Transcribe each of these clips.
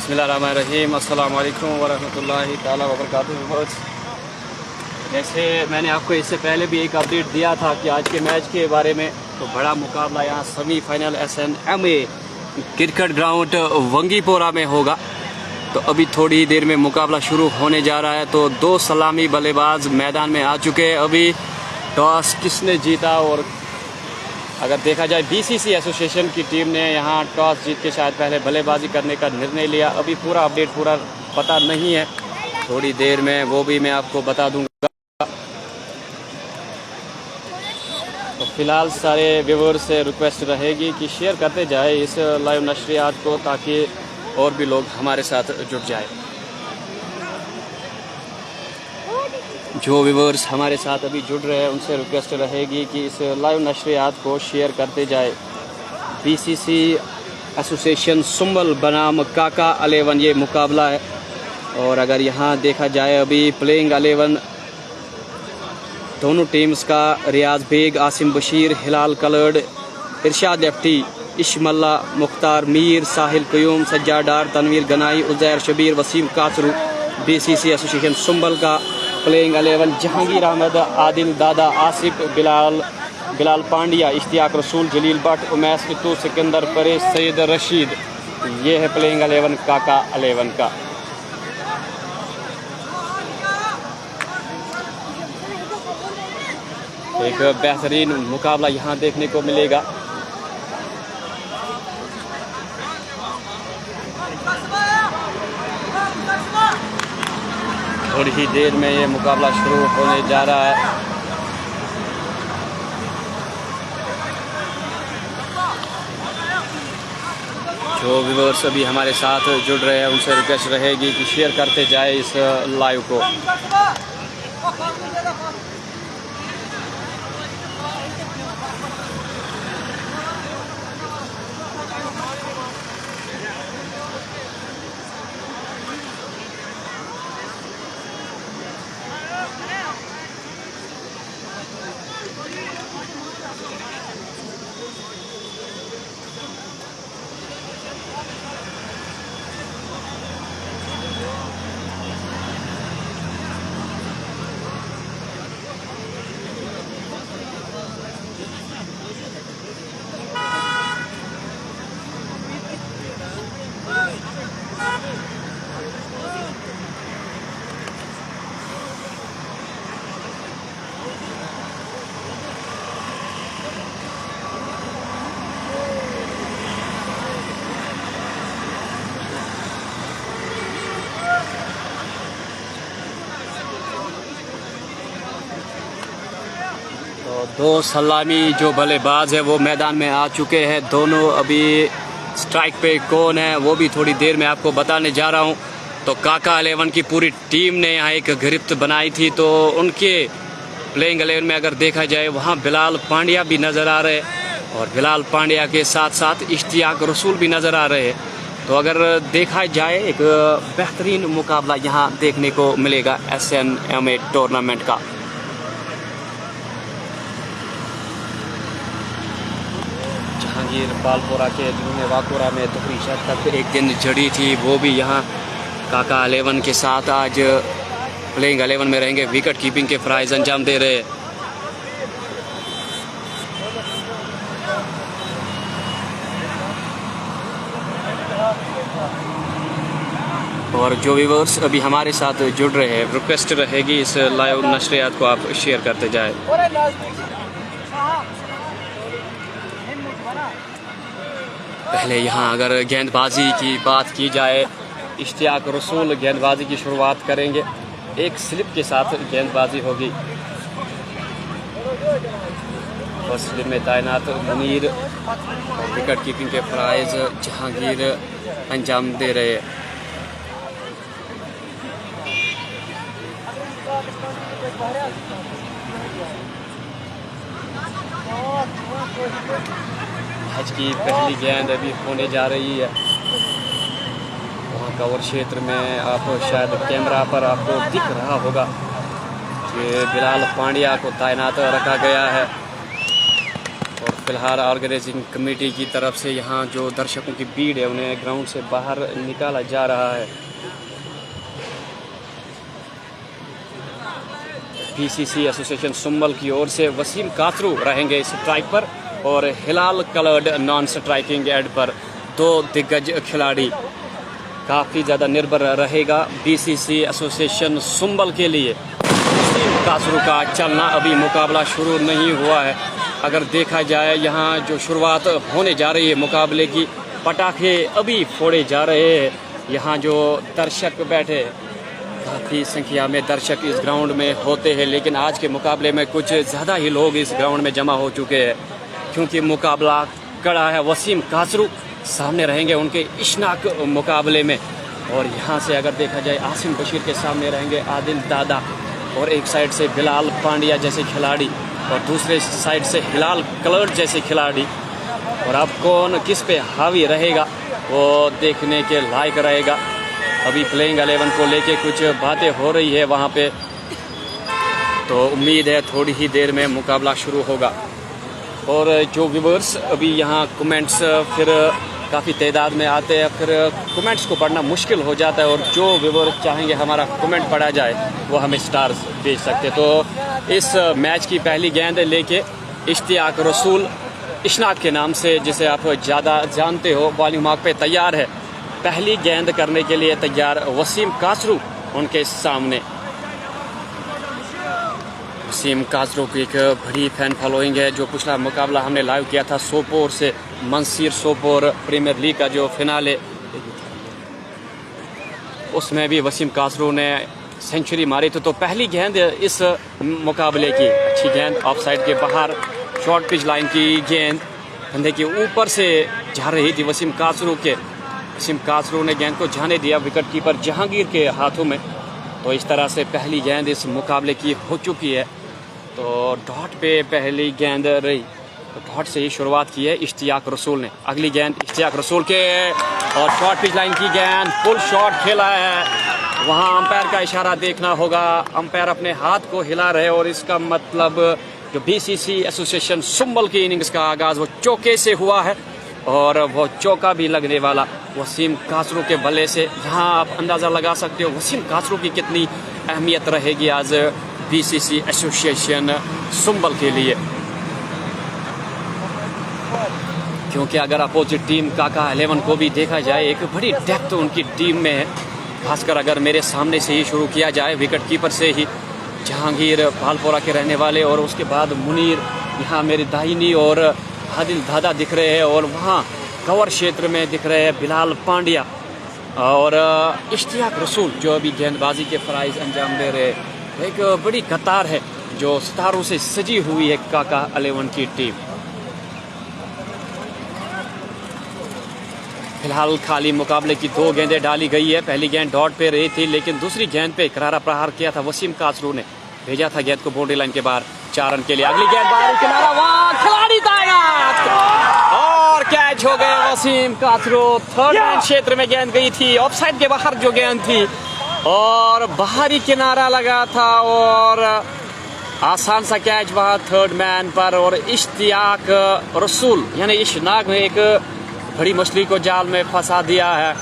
बिस्मिल्लाहिर्रहमानिर्रहीम। अस्सलाम वालेकुम वरहमतुल्लाहि ताला वबरकातुहू। जैसे मैंने आपको इससे पहले भी एक अपडेट दिया था कि आज के मैच के बारे में, तो बड़ा मुकाबला यहाँ सेमीफाइनल SNMA क्रिकेट ग्राउंड वंगीपोरा में होगा। तो अभी थोड़ी देर में मुकाबला शुरू होने जा रहा है। तो दो सलामी बल्लेबाज मैदान में आ चुके हैं। अभी टॉस किसने जीता, और अगर देखा जाए BCC एसोसिएशन की टीम ने यहाँ टॉस जीत के शायद पहले बल्लेबाजी करने का निर्णय लिया। अभी पूरा अपडेट पूरा पता नहीं है, थोड़ी देर में वो भी मैं आपको बता दूंगा। तो फिलहाल सारे व्यूअर्स से रिक्वेस्ट रहेगी कि शेयर करते जाए इस लाइव नशरियात को, ताकि और भी लोग हमारे साथ जुड़ जाए। जो व्यूअर्स हमारे साथ अभी जुड़ रहे हैं उनसे रिक्वेस्ट रहेगी कि इस लाइव नशरियात को शेयर करते जाए। BCC एसोसिएशन सुंबल बनाम काका 11 ये मुकाबला है। और अगर यहाँ देखा जाए अभी प्लेइंग 11 दोनों टीम्स का रियाज बेग, आसिम बशीर, हिलाल कलर्ड, इरशाद एफ्टी, इश्मल्ला, मुख्तार मीर, साहिल कयूम, सज्जाद डार, तनवीर गनाई, उजैर शबीर, वसीम कासरू। BCC एसोसिएशन सुंबल का प्लेइंग 11 जहांगीर अहमद, आदिल दादा, आसिफ, बिलाल पांड्या, इश्तियाक रसूल, जलील भट्ट, उमैस इतू, सिकंदर परेश, सैयद रशीद। ये है प्लेइंग 11 काका 11 का। एक बेहतरीन मुकाबला यहाँ देखने को मिलेगा। थोड़ी ही देर में ये मुकाबला शुरू होने जा रहा है। जो व्यूअर्स अभी हमारे साथ जुड़ रहे हैं उनसे रिक्वेस्ट रहेगी कि शेयर करते जाए इस लाइव को। दो सलामी जो बल्लेबाज है वो मैदान में आ चुके हैं। दोनों अभी स्ट्राइक पे कौन है वो भी थोड़ी देर में आपको बताने जा रहा हूं। तो काका 11 की पूरी टीम ने यहाँ एक गिरफ्त बनाई थी। तो उनके प्लेइंग 11 में अगर देखा जाए वहाँ बिलाल पांड्या भी नज़र आ रहे हैं, और बिलाल पांड्या के साथ साथ इश्तियाक रसूल भी नज़र आ रहे हैं। तो अगर देखा जाए एक बेहतरीन मुकाबला यहाँ देखने को मिलेगा SNMA टूर्नामेंट का। जहांगीर बालपोरा के जिन्होंने वाकोरा में तकरीशत तक एक दिन जड़ी थी, वो भी यहाँ काका 11 के साथ आज प्लेइंग 11 में रहेंगे। विकेट कीपिंग के फ़राइज़ अंजाम दे रहे। और जो व्यूअर्स अभी हमारे साथ जुड़ रहे हैं रिक्वेस्ट रहेगी इस लाइव नशरियात को आप शेयर करते जाए। पहले यहाँ अगर गेंदबाजी की बात की जाए, इश्तियाक रसूल गेंदबाजी की शुरुआत करेंगे। एक स्लिप के साथ गेंदबाजी होगी। फर्स्ट स्लिप में तैनात मुनीर, और विकेट कीपिंग के फ़राइज़ जहांगीर अंजाम दे रहे हैं। आज की पहली गेंद अभी होने जा रही है। वहाँ कवर क्षेत्र में आप शायद कैमरा पर आपको दिख रहा होगा कि बिलाल पांड्या को तैनात रखा गया है। और फ़िलहाल ऑर्गेनाइजिंग कमेटी की तरफ से यहाँ जो दर्शकों की भीड़ है उन्हें ग्राउंड से बाहर निकाला जा रहा है। बीसीसी एसोसिएशन सुंबल की ओर से वसीम कासरू रहेंगे स्ट्राइक पर और हिलाल कलर्ड नॉन स्ट्राइकिंग एड पर 2 दिग्गज खिलाड़ी। काफ़ी ज़्यादा निर्भर रहेगा बीसीसी एसोसिएशन सुंबल के लिए। वसीम कासरू का चलना, अभी मुकाबला शुरू नहीं हुआ है। अगर देखा जाए यहाँ जो शुरुआत होने जा रही है मुकाबले की, पटाखे अभी फोड़े जा रहे हैं। यहाँ जो दर्शक बैठे, काफ़ी संख्या में दर्शक इस ग्राउंड में होते हैं, लेकिन आज के मुकाबले में कुछ ज़्यादा ही लोग इस ग्राउंड में जमा हो चुके हैं क्योंकि मुकाबला कड़ा है। वसीम कासरू सामने रहेंगे उनके इशनाक मुकाबले में, और यहाँ से अगर देखा जाए आसिम बशीर के सामने रहेंगे आदिल दादा, और एक साइड से बिलाल पांड्या जैसे खिलाड़ी और दूसरे साइड से हिलाल कलर्ड जैसे खिलाड़ी। और अब कौन किस पे हावी रहेगा वो देखने के लायक रहेगा। अभी प्लेइंग 11 को लेके कुछ बातें हो रही है वहाँ पे, तो उम्मीद है थोड़ी ही देर में मुकाबला शुरू होगा। और जो व्यूवर्स अभी यहाँ कमेंट्स फिर काफ़ी तादाद में आते हैं, फिर कमेंट्स को पढ़ना मुश्किल हो जाता है, और जो व्यूवर्स चाहेंगे हमारा कमेंट पढ़ा जाए वो हमें स्टार्स भेज सकते। तो इस मैच की पहली गेंद लेके इश्तियाक रसूल इशनाक के नाम से, जिसे आप ज़्यादा जानते हो, बॉलिंग मार्क पे तैयार है। पहली गेंद करने के लिए तैयार वसीम कासरू उनके सामने। वसीम कासरू की एक बड़ी फैन फॉलोइंग है। जो पिछला मुकाबला हमने लाइव किया था सोपोर से, मंसीर सोपोर प्रीमियर लीग का जो फिनाले, उसमें भी वसीम कासरू ने सेंचुरी मारी थी। तो पहली गेंद इस मुकाबले की अच्छी गेंद, ऑफ साइड के बाहर शॉर्ट पिच लाइन की गेंद कंधे के ऊपर से जा रही थी वसीम कासरू के। वसीम कासरू ने गेंद को जाने दिया विकेट कीपर जहांगीर के हाथों में। तो इस तरह से पहली गेंद इस मुकाबले की हो चुकी है। तो डॉट पे पहली गेंद रही, तो डॉट से ही शुरुआत की है इश्तियाक रसूल ने। अगली गेंद इश्तियाक रसूल के, और शॉर्ट पिच लाइन की गेंद, फुल शॉट खेला है। वहाँ अंपायर का इशारा देखना होगा, अंपायर अपने हाथ को हिला रहे, और इसका मतलब जो बीसीसी एसोसिएशन सुंबल की इनिंग्स का आगाज़ वो चौके से हुआ है, और वो चौका भी लगने वाला वसीम कासरू के बल्ले से। यहाँ आप अंदाज़ा लगा सकते हो वसीम कासरू की कितनी अहमियत रहेगी आज बीसीसी एसोसिएशन सुंबल के लिए, क्योंकि अगर अपोजिट टीम काका 11 को भी देखा जाए, एक बड़ी डेप्थ उनकी टीम में है। खासकर अगर मेरे सामने से ही शुरू किया जाए, विकेट कीपर से ही, जहांगीर भालपोरा के रहने वाले, और उसके बाद मुनीर यहाँ मेरी दाहिनी और आदिल दादा दिख रहे हैं, और वहाँ कवर क्षेत्र में दिख रहे हैं बिलाल पांड्या और इश्तियाक रसूल जो अभी गेंदबाजी के फराइज अंजाम दे रहे हैं। एक बड़ी कतार है जो सितारों से सजी हुई है काका 11 की टीम। फिलहाल खाली मुकाबले की 2 गेंदें डाली गई है। पहली गेंद डॉट पे रही थी, लेकिन दूसरी गेंद पे करारा प्रहार किया था वसीम कासरू ने, भेजा था गेंद को बाउंड्री लाइन के बाहर 4 रन के लिए। अगली गेंद बाहर किनारा, वहां खिलाड़ी तैनात और कैच हो गए वसीम कासरू। 3rd मैन क्षेत्र में गेंद गई थी, ऑफसाइड के बाहर जो गेंद थी, और बाहरी किनारा लगा था, और आसान सा कैच वहाँ 3rd मैन पर। और इश्तियाक रसूल यानी इशनाक ने एक बड़ी मछली को जाल में फंसा दिया है,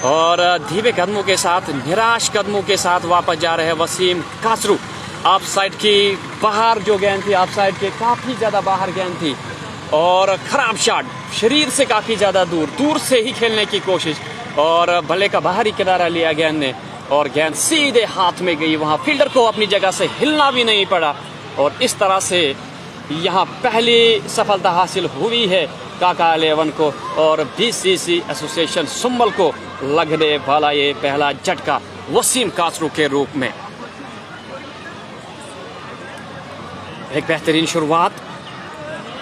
और धीमे कदमों के साथ, निराश कदमों के साथ वापस जा रहे हैं वसीम कासरू। ऑफ साइड की बाहर जो गेंद थी, ऑफ साइड के काफ़ी ज़्यादा बाहर गेंद थी, और ख़राब शॉट, शरीर से काफ़ी ज़्यादा दूर से ही खेलने की कोशिश, और भले का बाहरी किनारा लिया गेंद ने, और गेंद सीधे हाथ में गई। वहाँ फील्डर को अपनी जगह से हिलना भी नहीं पड़ा, और इस तरह से यहाँ पहली सफलता हासिल हुई है काका 11 को, और बीसीसी एसोसिएशन सुंबल को लगने वाला ये पहला झटका वसीम कासरू के रूप में। एक बेहतरीन शुरुआत,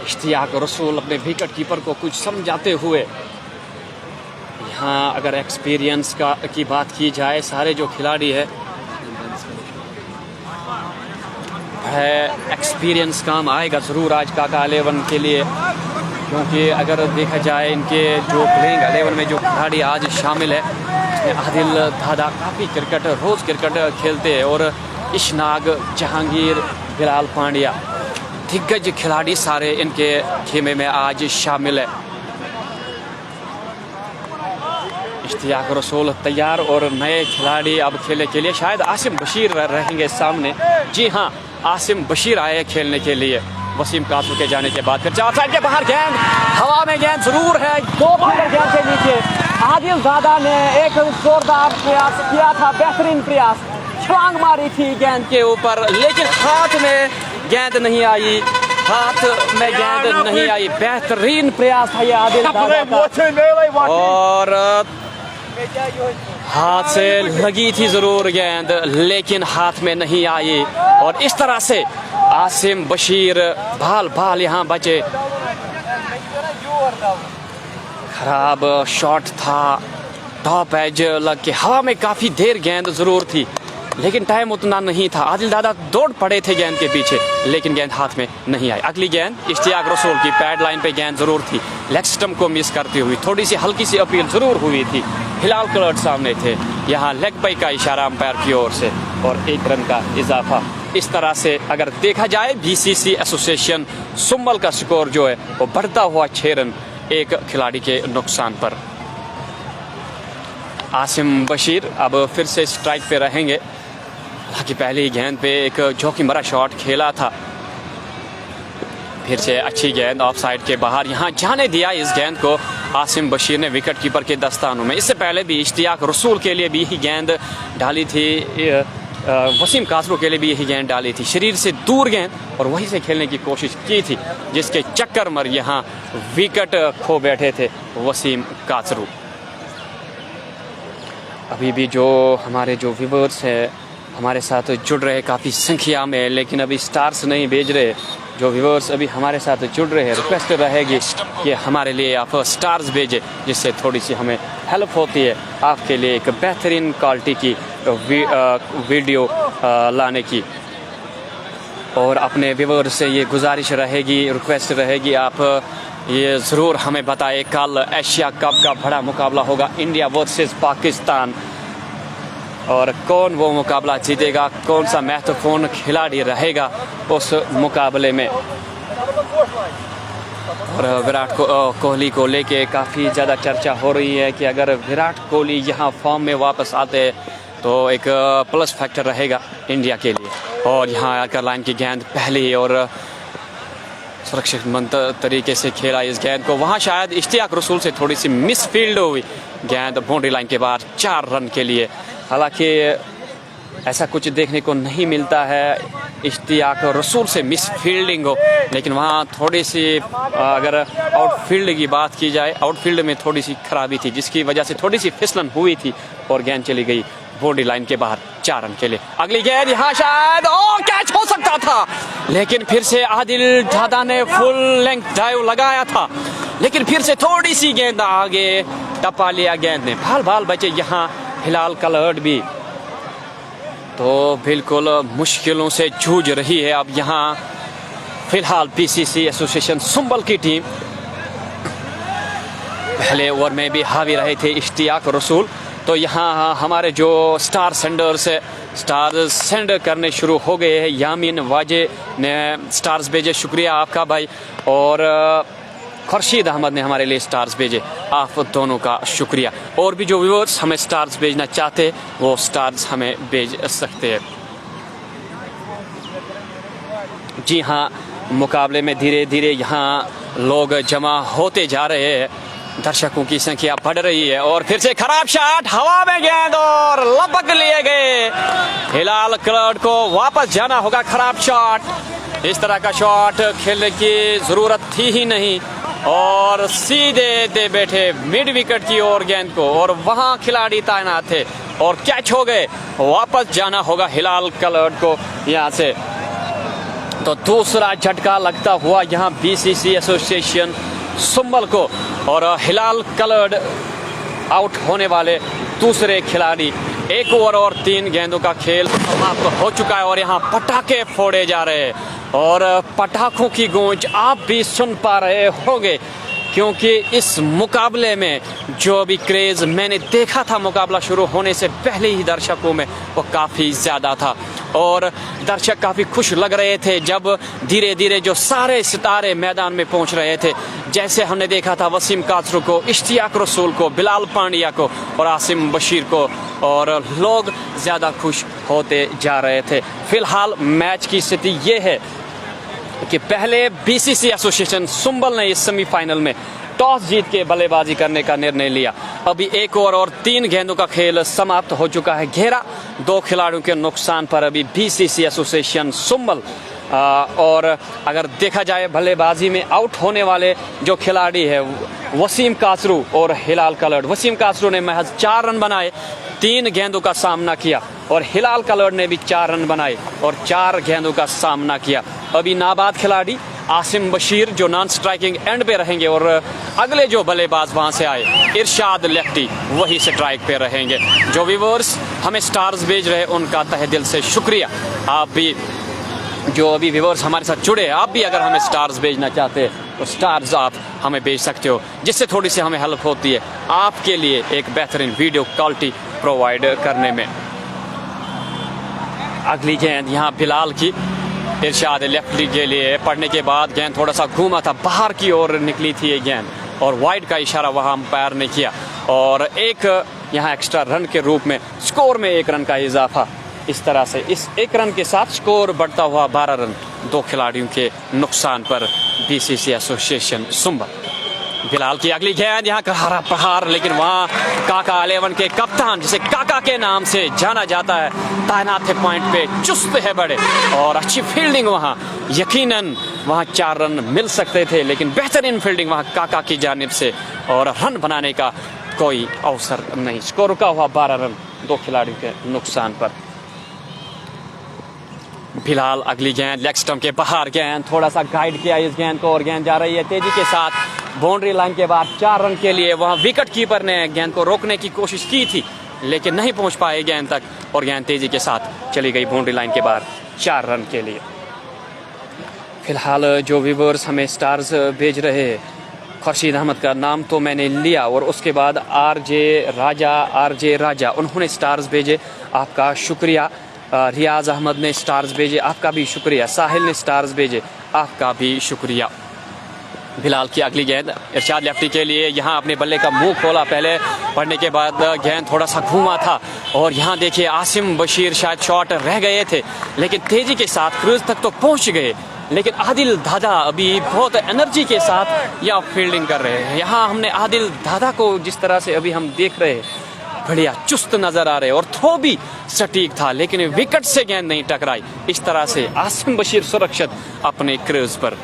इश्तियाक रसूल अपने विकेट कीपर को कुछ समझाते हुए। यहाँ अगर एक्सपीरियंस की बात की जाए, सारे जो खिलाड़ी है एक्सपीरियंस काम आएगा ज़रूर आज काका 11 के लिए, क्योंकि अगर देखा जाए इनके जो प्लेइंग 11 में जो खिलाड़ी आज शामिल है, आदिल दादा काफ़ी क्रिकेट, रोज़ क्रिकेट खेलते हैं, और इशनाक, जहांगीर, बिलाल पांड्या, दिग्गज खिलाड़ी सारे इनके खेमे में आज शामिल है। इश्तियाक रसूल तैयार और नए खिलाड़ी अब खेलने के लिए, शायद आसिम बशीर रहेंगे सामने। जी हाँ, आसिम बशीर आए खेलने के लिए वसीम कासरू के जाने के बाद। फिर 4 साइड के बाहर गेंद, हवा में गेंद जरूर है, 2 बॉलर गेंद के नीचे। आदिल दादा ने एक जोरदार प्रयास किया था, बेहतरीन प्रयास, छलांग मारी थी गेंद के ऊपर, लेकिन हाथ में गेंद नहीं आई, हाथ में गेंद नहीं आई। बेहतरीन प्रयास था ये आदिल दादा का, और हाथ से लगी थी जरूर गेंद, लेकिन हाथ में नहीं आई। और इस तरह से आसिम बशीर बाल यहाँ बचे। खराब शॉट था, टॉप एज लग के हवा में काफी देर गेंद जरूर थी, लेकिन टाइम उतना नहीं था। आदिल दादा दौड़ पड़े थे गेंद के पीछे, लेकिन गेंद हाथ में नहीं आई। अगली गेंद इश्तियाक रसूल की, पैड लाइन पे गेंद जरूर थी, लेग स्टंप को मिस करती हुई, थोड़ी सी हल्की सी अपील जरूर हुई थी। हिलाल क्लर्ट सामने थे, यहाँ लेग बाई का इशारा अंपायर की ओर से और 1 रन का इजाफा। इस तरह से अगर देखा जाए बीसीसी एसोसिएशन सुम्बल का स्कोर जो है वो बढ़ता हुआ 6 रन एक खिलाड़ी के नुकसान पर। आसिम बशीर अब फिर से स्ट्राइक पे रहेंगे। हालांकि पहली गेंद पे एक जोखिम भरा शॉट खेला था, फिर से अच्छी गेंद ऑफ साइड के बाहर यहाँ जाने दिया। इस गेंद को आसिम बशीर ने विकेट कीपर के दस्तानों में। इससे पहले भी इश्तियाक रसूल के लिए भी यही गेंद डाली थी, वसीम कासरू के लिए भी यही गेंद डाली थी, शरीर से दूर गेंद, और वहीं से खेलने की कोशिश की थी, जिसके चक्कर में यहाँ विकेट खो बैठे थे वसीम कासरू। अभी भी जो हमारे जो व्यूअर्स हैं हमारे साथ जुड़ रहे काफ़ी संख्या में, लेकिन अभी स्टार्स नहीं भेज रहे। जो व्यूअर्स अभी हमारे साथ जुड़ रहे हैं, रिक्वेस्ट रहेगी कि हमारे लिए आप स्टार्स भेजें, जिससे थोड़ी सी हमें हेल्प होती है आपके लिए एक बेहतरीन क्वालिटी की वीडियो लाने की। और अपने व्यूअर्स से ये गुजारिश रहेगी, रिक्वेस्ट रहेगी, आप ये ज़रूर हमें बताएं कल एशिया कप का बड़ा मुकाबला होगा इंडिया वर्सेस पाकिस्तान, और कौन वो मुकाबला जीतेगा, कौन सा महत्वपूर्ण खिलाड़ी रहेगा उस मुकाबले में। और विराट कोहली को लेके काफ़ी ज़्यादा चर्चा हो रही है कि अगर विराट कोहली यहाँ फॉर्म में वापस आते हैं तो एक प्लस फैक्टर रहेगा इंडिया के लिए। और यहाँ आकर लाइन की गेंद पहली और सुरक्षित तरीके से खेला इस गेंद को, वहाँ शायद इश्तियाक रसूल से थोड़ी सी मिस फील्ड हुई, गेंद बाउंड्री लाइन के बाहर 4 रन के लिए। हालांकि ऐसा कुछ देखने को नहीं मिलता है इश्तियाक रसूल से मिस फील्डिंग हो, लेकिन वहाँ थोड़ी सी अगर आउटफील्ड की बात की जाए, आउटफील्ड में थोड़ी सी खराबी थी, जिसकी वजह से थोड़ी सी फिसलन हुई थी और गेंद चली गई बाउंड्री लाइन के बाहर 4 रन के लिए। अगली गेंद यहाँ शायद कैच हो सकता था, लेकिन फिर से आदिल दादा ने फुल लेंथ ड्राइव लगाया था, लेकिन फिर से थोड़ी सी गेंद आगे टपा लिया गेंद ने। बाल बचे यहाँ हिलाल क्लर्ट भी तो बिल्कुल मुश्किलों से जूझ रही है अब यहाँ फिलहाल बीसीसी एसोसिएशन सुम्बल की टीम। पहले ओवर में भी हावी रहे थे इश्तियाक रसूल, तो यहाँ हमारे जो स्टार सेंडर करने शुरू हो गए हैं। यामीन वाजे ने स्टार्स भेजे, शुक्रिया आपका भाई, और खुर्शीद अहमद ने हमारे लिए स्टार्स भेजे, आप दोनों का शुक्रिया। और भी जो व्यूअर्स हमें स्टार्स भेजना चाहते हैं वो स्टार्स हमें भेज सकते हैं। जी हाँ, मुकाबले में धीरे धीरे यहाँ लोग जमा होते जा रहे हैं, दर्शकों की संख्या बढ़ रही है। और फिर से खराब शॉट, हवा में गेंद और लपक लिए गए। हिलाल क्लर्ट को वापस जाना होगा। खराब शॉट, इस तरह का शॉट खेलने की जरूरत थी ही नहीं, और सीधे दे बैठे मिड विकेट की ओर गेंद को, और वहां खिलाड़ी तैनात थे और कैच हो गए। वापस जाना होगा हिलाल क्लर्ट को यहाँ से। तो दूसरा झटका लगता हुआ यहाँ बीसीसी एसोसिएशन सुम्बल को, और हिलाल क्लर्ट आउट होने वाले दूसरे खिलाड़ी। 1 ओवर और 3 गेंदों का खेल समाप्त हो चुका है और यहाँ पटाखे फोड़े जा रहे हैं, और पटाखों की गूंज आप भी सुन पा रहे होंगे। क्योंकि इस मुकाबले में जो अभी क्रेज़ मैंने देखा था मुकाबला शुरू होने से पहले ही दर्शकों में वो काफ़ी ज़्यादा था और दर्शक काफ़ी खुश लग रहे थे जब धीरे धीरे जो सारे सितारे मैदान में पहुंच रहे थे। जैसे हमने देखा था वसीम कासरू को, इश्तियाक रसूल को, बिलाल पांड्या को और आसिम बशीर को, और लोग ज़्यादा खुश होते जा रहे थे। फ़िलहाल मैच की स्थिति ये है कि पहले बीसीसी एसोसिएशन सुंबल ने इस सेमीफाइनल में टॉस जीत के बल्लेबाजी करने का निर्णय लिया। अभी एक ओवर और 3 गेंदों का खेल समाप्त हो चुका है। घेरा 2 खिलाड़ियों के नुकसान पर अभी बीसीसी एसोसिएशन सुंबल और अगर देखा जाए बल्लेबाजी में आउट होने वाले जो खिलाड़ी है वसीम कासरू और हिलाल कलर्ड। वसीम कासरू ने महज 4 रन बनाए, 3 गेंदों का सामना किया और हिलाल कलर्ड ने भी 4 रन बनाए और 4 गेंदों का सामना किया। अभी नाबाद खिलाड़ी आसिम बशीर जो नॉन स्ट्राइकिंग एंड पे रहेंगे और अगले जो बल्लेबाज वहां से आए इरशाद लेफ्टी वही स्ट्राइक पे रहेंगे। जो व्यूअर्स हमें स्टार्स भेज रहे उनका तहे दिल से शुक्रिया। आप भी जो अभी व्यूअर्स हमारे साथ जुड़े, आप भी अगर हमें स्टार्स भेजना चाहते हैं तो स्टार्स आप हमें भेज सकते हो, जिससे थोड़ी सी हमें हेल्प होती है आपके लिए एक बेहतरीन वीडियो क्वालिटी प्रोवाइड करने में। अगली गेंद यहाँ बिलाल की, इरशाद लेफ्टी के लिए पढ़ने के बाद गेंद थोड़ा सा घूमा था, बाहर की ओर निकली थी ये गेंद और वाइड का इशारा वहाँ अंपायर ने किया और एक यहाँ एक्स्ट्रा रन के रूप में स्कोर में 1 रन का इजाफा। इस तरह से इस 1 रन के साथ स्कोर बढ़ता हुआ 12 रन 2 खिलाड़ियों के नुकसान पर बीसीसी एसोसिएशन सुंबल। बिलाल की अगली गेंद यहाँ करारा प्रहार, लेकिन वहाँ काका 11 के कप्तान जिसे काका के नाम से जाना जाता है तैनात है पॉइंट पे, चुस्त है बड़े और अच्छी फील्डिंग वहाँ। यकीनन वहाँ 4 रन मिल सकते थे लेकिन बेहतरीन फील्डिंग वहाँ काका की जानिब से और रन बनाने का कोई अवसर नहीं। स्कोर रुका हुआ 12 रन 2 खिलाड़ियों के नुकसान पर। बिलाल अगली गेंद लेग स्टंप के बाहर, गेंद थोड़ा सा गाइड किया इस गेंद को और गेंद जा रही है तेजी के साथ बाउंड्री लाइन के बाद 4 रन के लिए। वहां विकेट कीपर ने गेंद को रोकने की कोशिश की थी लेकिन नहीं पहुंच पाए गेंद तक और गेंद तेजी के साथ चली गई बाउंड्री लाइन के बाहर 4 रन के लिए। फिलहाल जो व्यूअर्स हमें स्टार्स भेज रहे हैं, खुर्शीद अहमद का नाम तो मैंने लिया और उसके बाद आरजे राजा उन्होंने स्टार्स भेजे, आपका शुक्रिया। रियाज अहमद ने स्टार्स भेजे, आपका भी शुक्रिया। साहिल ने स्टार्स भेजे, आपका भी शुक्रिया। बिलाल की अगली गेंद इरशाद लेफ्टी के लिए, यहाँ अपने बल्ले का मुंह खोला, पहले पढ़ने के बाद गेंद थोड़ा सा घूमा था और यहाँ देखिए आसिम बशीर शायद शॉट रह गए थे लेकिन तेजी के साथ क्रूज तक तो पहुँच गए, लेकिन आदिल दादा अभी बहुत एनर्जी के साथ यह फील्डिंग कर रहे हैं। यहाँ हमने आदिल दादा को जिस तरह से अभी हम देख रहे हैं बढ़िया चुस्त नजर आ रहे और थ्रो भी सटीक था लेकिन विकेट से गेंद नहीं टकराई। इस तरह से आसिम बशीर सुरक्षित अपने क्रूज पर।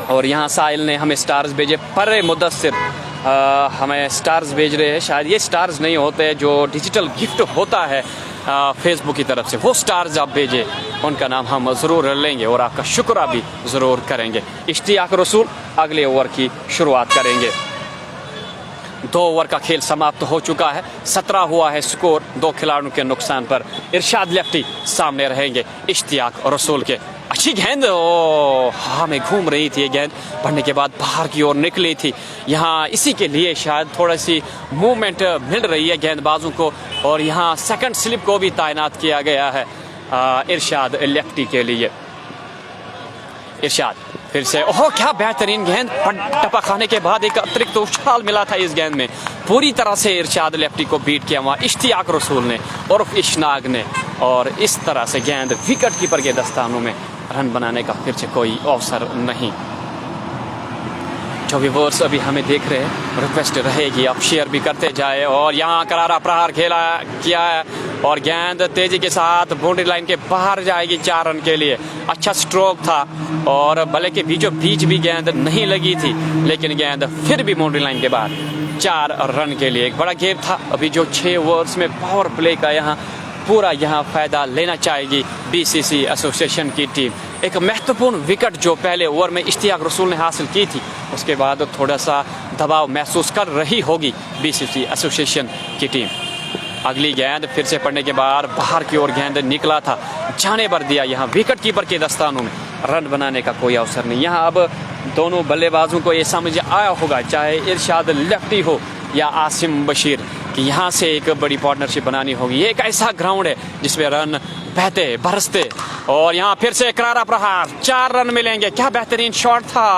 और यहाँ साहिल ने हमें स्टार्स भेजे, पर मुदस्सिर हमें स्टार्स भेज रहे हैं। शायद ये स्टार्स नहीं होते जो डिजिटल गिफ्ट होता है फेसबुक की तरफ से, वो स्टार्स आप भेजे, उनका नाम हम ज़रूर लेंगे और आपका शुक्र भी ज़रूर करेंगे। इश्तियाक रसूल अगले ओवर की शुरुआत करेंगे। 2 ओवर का खेल समाप्त हो चुका है, 17 हुआ है स्कोर 2 खिलाड़ियों के नुकसान पर। इरशाद लेफ्टी सामने रहेंगे इश्तियाक रसूल के। अच्छी गेंद हाँ में घूम रही थी ये गेंद, पढ़ने के बाद बाहर की ओर निकली थी। यहाँ इसी के लिए शायद थोड़ी सी मूवमेंट मिल रही है गेंदबाजों को और यहाँ सेकंड स्लिप को भी तैनात किया गया है इरशाद लेफ्टी के लिए। इरशाद फिर से, ओह क्या बेहतरीन गेंद, टपा खाने के बाद एक अतिरिक्त उछाल मिला था इस गेंद में। पूरी तरह से इरशाद लेफ्टी को बीट किया वहाँ इश्तियाक रसूल ने और इशनाग ने और इस तरह से गेंद विकेट कीपर के दस्तानों में, रन बनाने का फिर से कोई अवसर नहीं। जो व्यूअर्स अभी हमें देख रहे हैं रिक्वेस्ट रहेगी आप शेयर भी करते जाए। और यहाँ करारा प्रहार खेला किया है और गेंद तेजी के साथ बाउंड्री लाइन के बाहर जाएगी 4 रन के लिए। अच्छा स्ट्रोक था और भले के बीचों बीच भी गेंद नहीं लगी थी लेकिन गेंद फिर भी बाउंड्री लाइन के बाहर 4 रन के लिए। एक बड़ा गेम था। अभी जो 6 ओवर्स में पावर प्ले का यहाँ पूरा फ़ायदा लेना चाहेगी बीसीसी एसोसिएशन की टीम। एक महत्वपूर्ण विकेट जो पहले ओवर में इश्तियाक रसूल ने हासिल की थी, उसके बाद थोड़ा सा दबाव महसूस कर रही होगी बीसीसी एसोसिएशन की टीम। अगली गेंद फिर से पड़ने के बाद बाहर की ओर गेंद निकला था, जाने पर दिया यहाँ विकेट कीपर के दस्तानों में रन बनाने का कोई अवसर नहीं। यहाँ अब दोनों बल्लेबाजों को ये समझ आया होगा, चाहे इरशाद लेफ्टी हो या आसिम बशीर, कि यहाँ से एक बड़ी पार्टनरशिप बनानी होगी। ये एक ऐसा ग्राउंड है जिसमें रन बहते बरसते, और यहाँ फिर से करारा प्रहार, 4 रन मिलेंगे। क्या बेहतरीन शॉट था,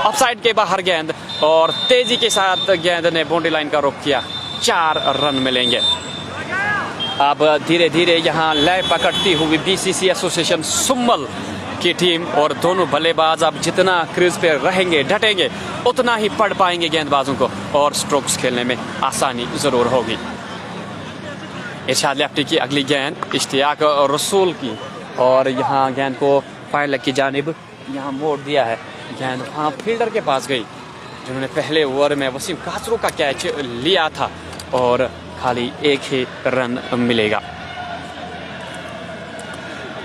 ऑफसाइड के बाहर गेंद, और तेजी के साथ गेंद ने बाउंड्री लाइन का रुख किया। 4 रन मिलेंगे। अब धीरे धीरे यहाँ लय पकड़ती हुई बीसीसी एसोसिएशन सुम्बल की टीम, और दोनों बल्लेबाज अब जितना क्रीज पे रहेंगे, डटेंगे, उतना ही पढ़ पाएंगे गेंदबाजों को, और स्ट्रोक्स खेलने में आसानी ज़रूर होगी। इरशाद लेफ्टी की अगली गेंद इश्तियाक रसूल की, और यहाँ गेंद को फायर लेग की जानिब यहाँ मोड़ दिया है। गेंद वहाँ फील्डर के पास गई, जिन्होंने पहले ओवर में वसीम कासरू का कैच लिया था, और खाली एक ही रन मिलेगा।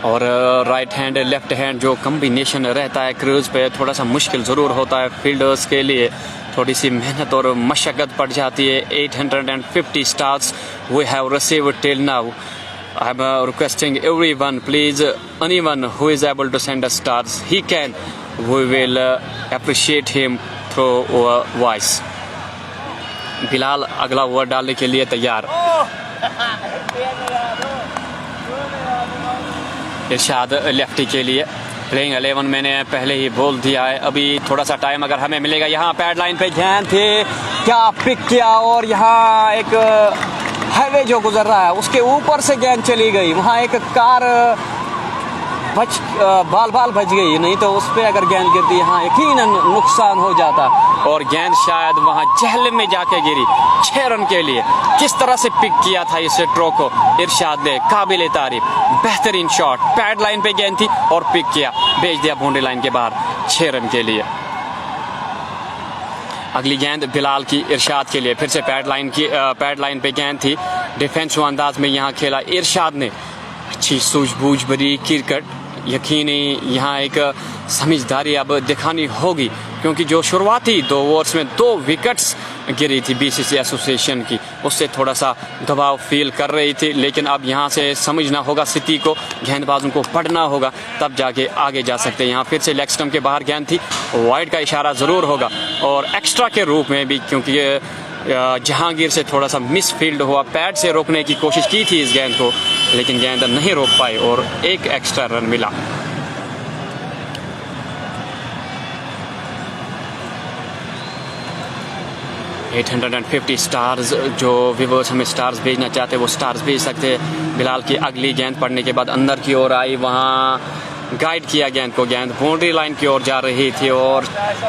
और राइट हैंड लेफ्ट हैंड जो कम्बिनेशन रहता है क्रूज पे, थोड़ा सा मुश्किल ज़रूर होता है फील्डर्स के लिए, थोड़ी सी मेहनत और मशक्क़त पड़ जाती है। 850 stars we have received till now. I am requesting everyone, please anyone who is able to send us stars, he can, we will appreciate him through voice. Bilal अगला ओवर डालने के लिए तैयार। इरशाद लेफ्टी के लिए प्लेइंग 11 मैंने पहले ही बोल दिया है। अभी थोड़ा सा टाइम अगर हमें मिलेगा। यहाँ पैड लाइन पे गेंद थे, क्या पिक किया, और यहाँ एक हाईवे जो गुजर रहा है उसके ऊपर से गेंद चली गई। वहाँ एक कार बाल बच गई, नहीं तो उस पर अगर गेंद गिरती यहाँ यकीनन नुकसान हो जाता, और गेंद शायद वहाँ चहल में जाके गिरी। 6 रन के लिए किस तरह से पिक किया था इस थ्रो को इरशाद ने, काबिल तारीफ, बेहतरीन शॉट। पैड लाइन पे गेंद थी और पिक किया, भेज दिया बाउंड्री लाइन के बाहर 6 रन के लिए। अगली गेंद बिलाल की इरशाद के लिए, फिर से पैड लाइन पे गेंद थी। डिफेंसिव अंदाज में यहाँ खेला इरशाद ने, अच्छी सूझबूझ भरी क्रिकेट। यकीनी यहाँ एक समझदारी अब दिखानी होगी, क्योंकि जो शुरुआती 2 ओवर्स में 2 विकेट्स गिरी थी बीसीसी एसोसिएशन की, उससे थोड़ा सा दबाव फील कर रही थी। लेकिन अब यहाँ से समझना होगा स्थिति को, गेंदबाजों को पढ़ना होगा, तब जाके आगे जा सकते हैं। यहाँ फिर से लेग स्टंप के बाहर गेंद थी, वाइड का इशारा ज़रूर होगा, और एक्स्ट्रा के रूप में भी, क्योंकि जहांगीर से थोड़ा सा मिस फील्ड हुआ। पैड से रोकने की कोशिश की थी इस गेंद को, लेकिन गेंद नहीं रोक पाई, और एक एक्स्ट्रा रन मिला। $850 स्टार्स, जो व्यूअर्स हमें स्टार्स भेजना चाहते हैं वो स्टार्स भेज सकते हैं। बिलाल की अगली गेंद पड़ने के बाद अंदर की ओर आई, वहाँ गाइड किया गेंद को, गेंद बाउंड्री लाइन की ओर जा रही थी, और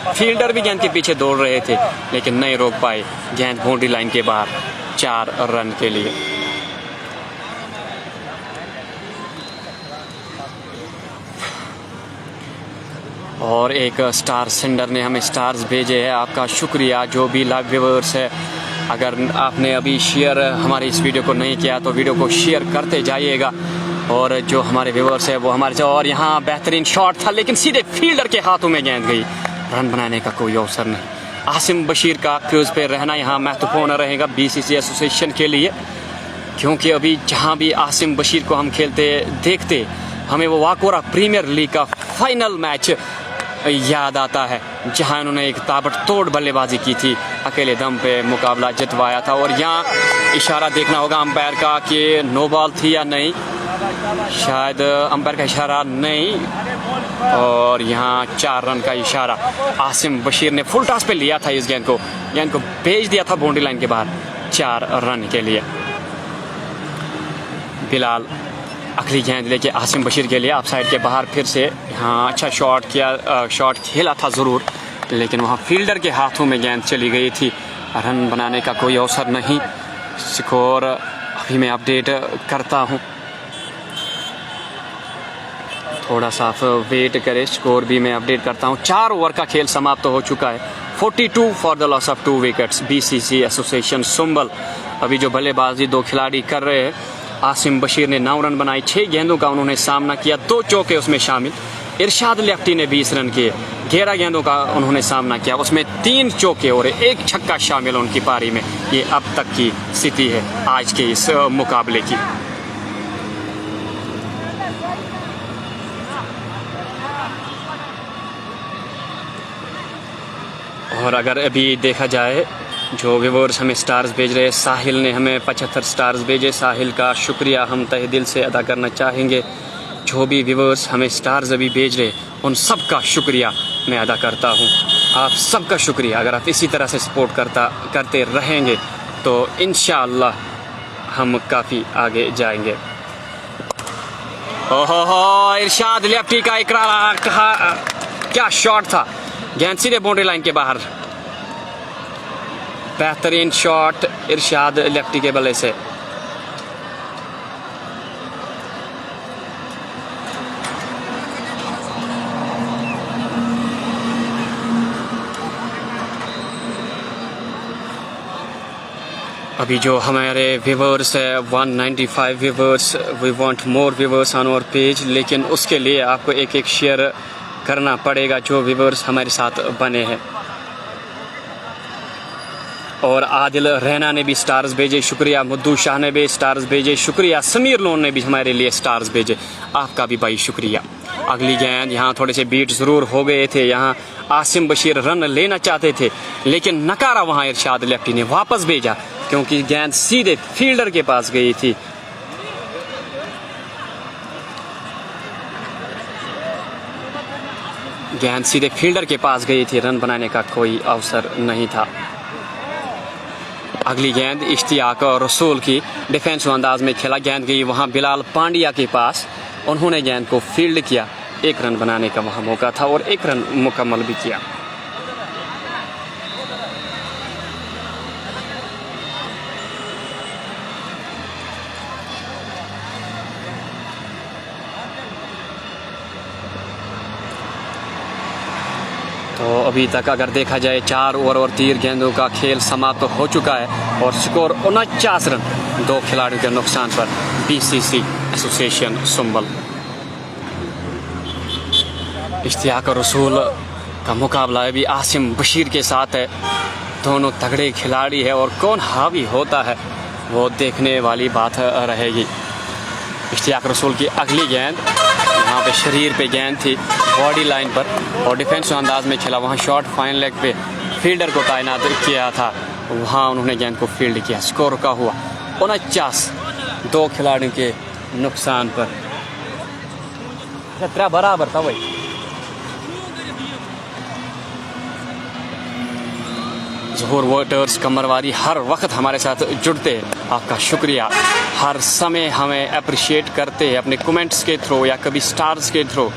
फील्डर भी गेंद के पीछे दौड़ रहे थे, लेकिन नहीं रोक पाए। गेंद बाउंड्री लाइन के बाहर 4 रन के लिए। और एक स्टार सेंडर ने हमें स्टार्स भेजे हैं, आपका शुक्रिया। जो भी लाइव व्यूअर्स है, अगर आपने अभी शेयर हमारे इस वीडियो को नहीं किया तो वीडियो को शेयर करते जाइएगा, और जो हमारे व्यूअर्स है वो हमारे से। और यहाँ बेहतरीन शॉट था, लेकिन सीधे फील्डर के हाथों में गेंद गई, रन बनाने का कोई अवसर नहीं। आसिम बशीर का क्रूज पे रहना यहाँ महत्वपूर्ण रहेगा बीसीसी एसोसिएशन के लिए, क्योंकि अभी जहाँ भी आसिम बशीर को हम खेलते देखते, हमें वो वाकोरा प्रीमियर लीग का फाइनल मैच याद आता है, जहां उन्होंने एक ताबड़तोड़ बल्लेबाजी की थी, अकेले दम पे मुकाबला जितवाया था। और यहाँ इशारा देखना होगा अंपायर का कि नो बॉल थी या नहीं, शायद अंपायर का इशारा नहीं, और यहाँ 4 रन का इशारा। आसिम बशीर ने फुल टॉस पे लिया था इस गेंद को भेज दिया था बाउंड्री लाइन के बाहर 4 रन के लिए। बिलाल अगली गेंद लेके आसिम बशीर के लिए ऑफसाइड के बाहर, फिर से यहाँ अच्छा शॉट खेला था ज़रूर, लेकिन वहाँ फील्डर के हाथों में गेंद चली गई थी। रन बनाने का कोई अवसर नहीं। स्कोर अभी मैं अपडेट करता हूँ, थोड़ा सा वेट करें, स्कोर भी मैं अपडेट करता हूँ। 4 ओवर का खेल समाप्त हो चुका है। 42 for the loss of 2 wickets BCC association Sumbul. अभी जो बल्लेबाजी 2 खिलाड़ी कर रहे हैं, आसिम बशीर ने 9 रन बनाए, 6 गेंदों का उन्होंने सामना किया, 2 चौके उसमें शामिल। इरशाद लेफ्टी ने 20 रन किए, 11 गेंदों का उन्होंने सामना किया, उसमें 3 चौके और 1 छक्का शामिल उनकी पारी में। ये अब तक की स्थिति है आज के इस मुकाबले की। और अगर अभी देखा जाए जो व्यूवर्स हमें स्टार्स भेज रहे हैं, साहिल ने हमें 75 स्टार्स भेजे। साहिल का शुक्रिया हम तहे दिल से अदा करना चाहेंगे। जो भी व्यूवर्स हमें स्टार्स अभी भेज रहे उन सब का शुक्रिया मैं अदा करता हूँ। आप सबका शुक्रिया। अगर आप इसी तरह से सपोर्ट करते रहेंगे तो इंशाअल्लाह हम काफ़ी आगे जाएंगे। ओहो, इरशाद लेफ्टी का इकरार, क्या शॉट था, गेंद सीधे बाउंड्री लाइन के बाहर। बेहतरीन शॉट इरशाद लेफ्टी के बल्ले से। अभी जो हमारे व्यूवर्स है 195 viewers, we want more viewers on our page, लेकिन उसके लिए आपको एक एक शेयर करना पड़ेगा जो व्यूवर्स हमारे साथ बने हैं। और आदिल रैना ने भी स्टार्स भेजे, शुक्रिया। मुद्दू शाह ने भी स्टार्स भेजे, शुक्रिया। समीर लोन ने भी हमारे लिए स्टार्स भेजे, आपका भी भाई शुक्रिया। अगली गेंद, यहाँ थोड़े से बीट ज़रूर हो गए थे, यहाँ आसिम बशीर रन लेना चाहते थे लेकिन नकारा वहाँ इरशाद लेफ्टी ने वापस भेजा क्योंकि गेंद सीधे फील्डर के पास गई थी। गेंद सीधे फील्डर के पास गई थी, रन बनाने का कोई अवसर नहीं था। अगली गेंद इश्तियाक और रसूल की डिफेंसिव अंदाज में खेला, गेंद गई वहां बिलाल पांड्या के पास, उन्होंने गेंद को फील्ड किया, एक रन बनाने का वहां मौका था और एक रन मुकम्मल भी किया। तो अभी तक अगर देखा जाए 4 ओवर और 3 गेंदों का खेल समाप्त हो चुका है और स्कोर 49 रन 2 खिलाड़ियों के नुकसान पर बीसीसी एसोसिएशन सुंबल। इश्तियाक और रसूल का मुकाबला अभी आसिम बशीर के साथ है, दोनों तगड़े खिलाड़ी है और कौन हावी होता है वो देखने वाली बात रहेगी। इश्तियाक रसूल की अगली गेंद, यहाँ पे शरीर पे गेंद थी बॉडी लाइन पर और डिफेंसिव अंदाज में खेला, वहाँ शॉट फाइन लेग पे फील्डर को तैनात किया था, वहाँ उन्होंने गेंद को फील्ड किया। स्कोर का हुआ 49 2 खिलाड़ियों के नुकसान पर। 17 बराबर था वही। ज़हूर वोटर्स कमरवारी हर वक्त हमारे साथ जुड़ते हैं, आपका शुक्रिया। हर समय हमें अप्रिशिएट करते हैं अपने कमेंट्स के थ्रू या कभी स्टार्स के थ्रू।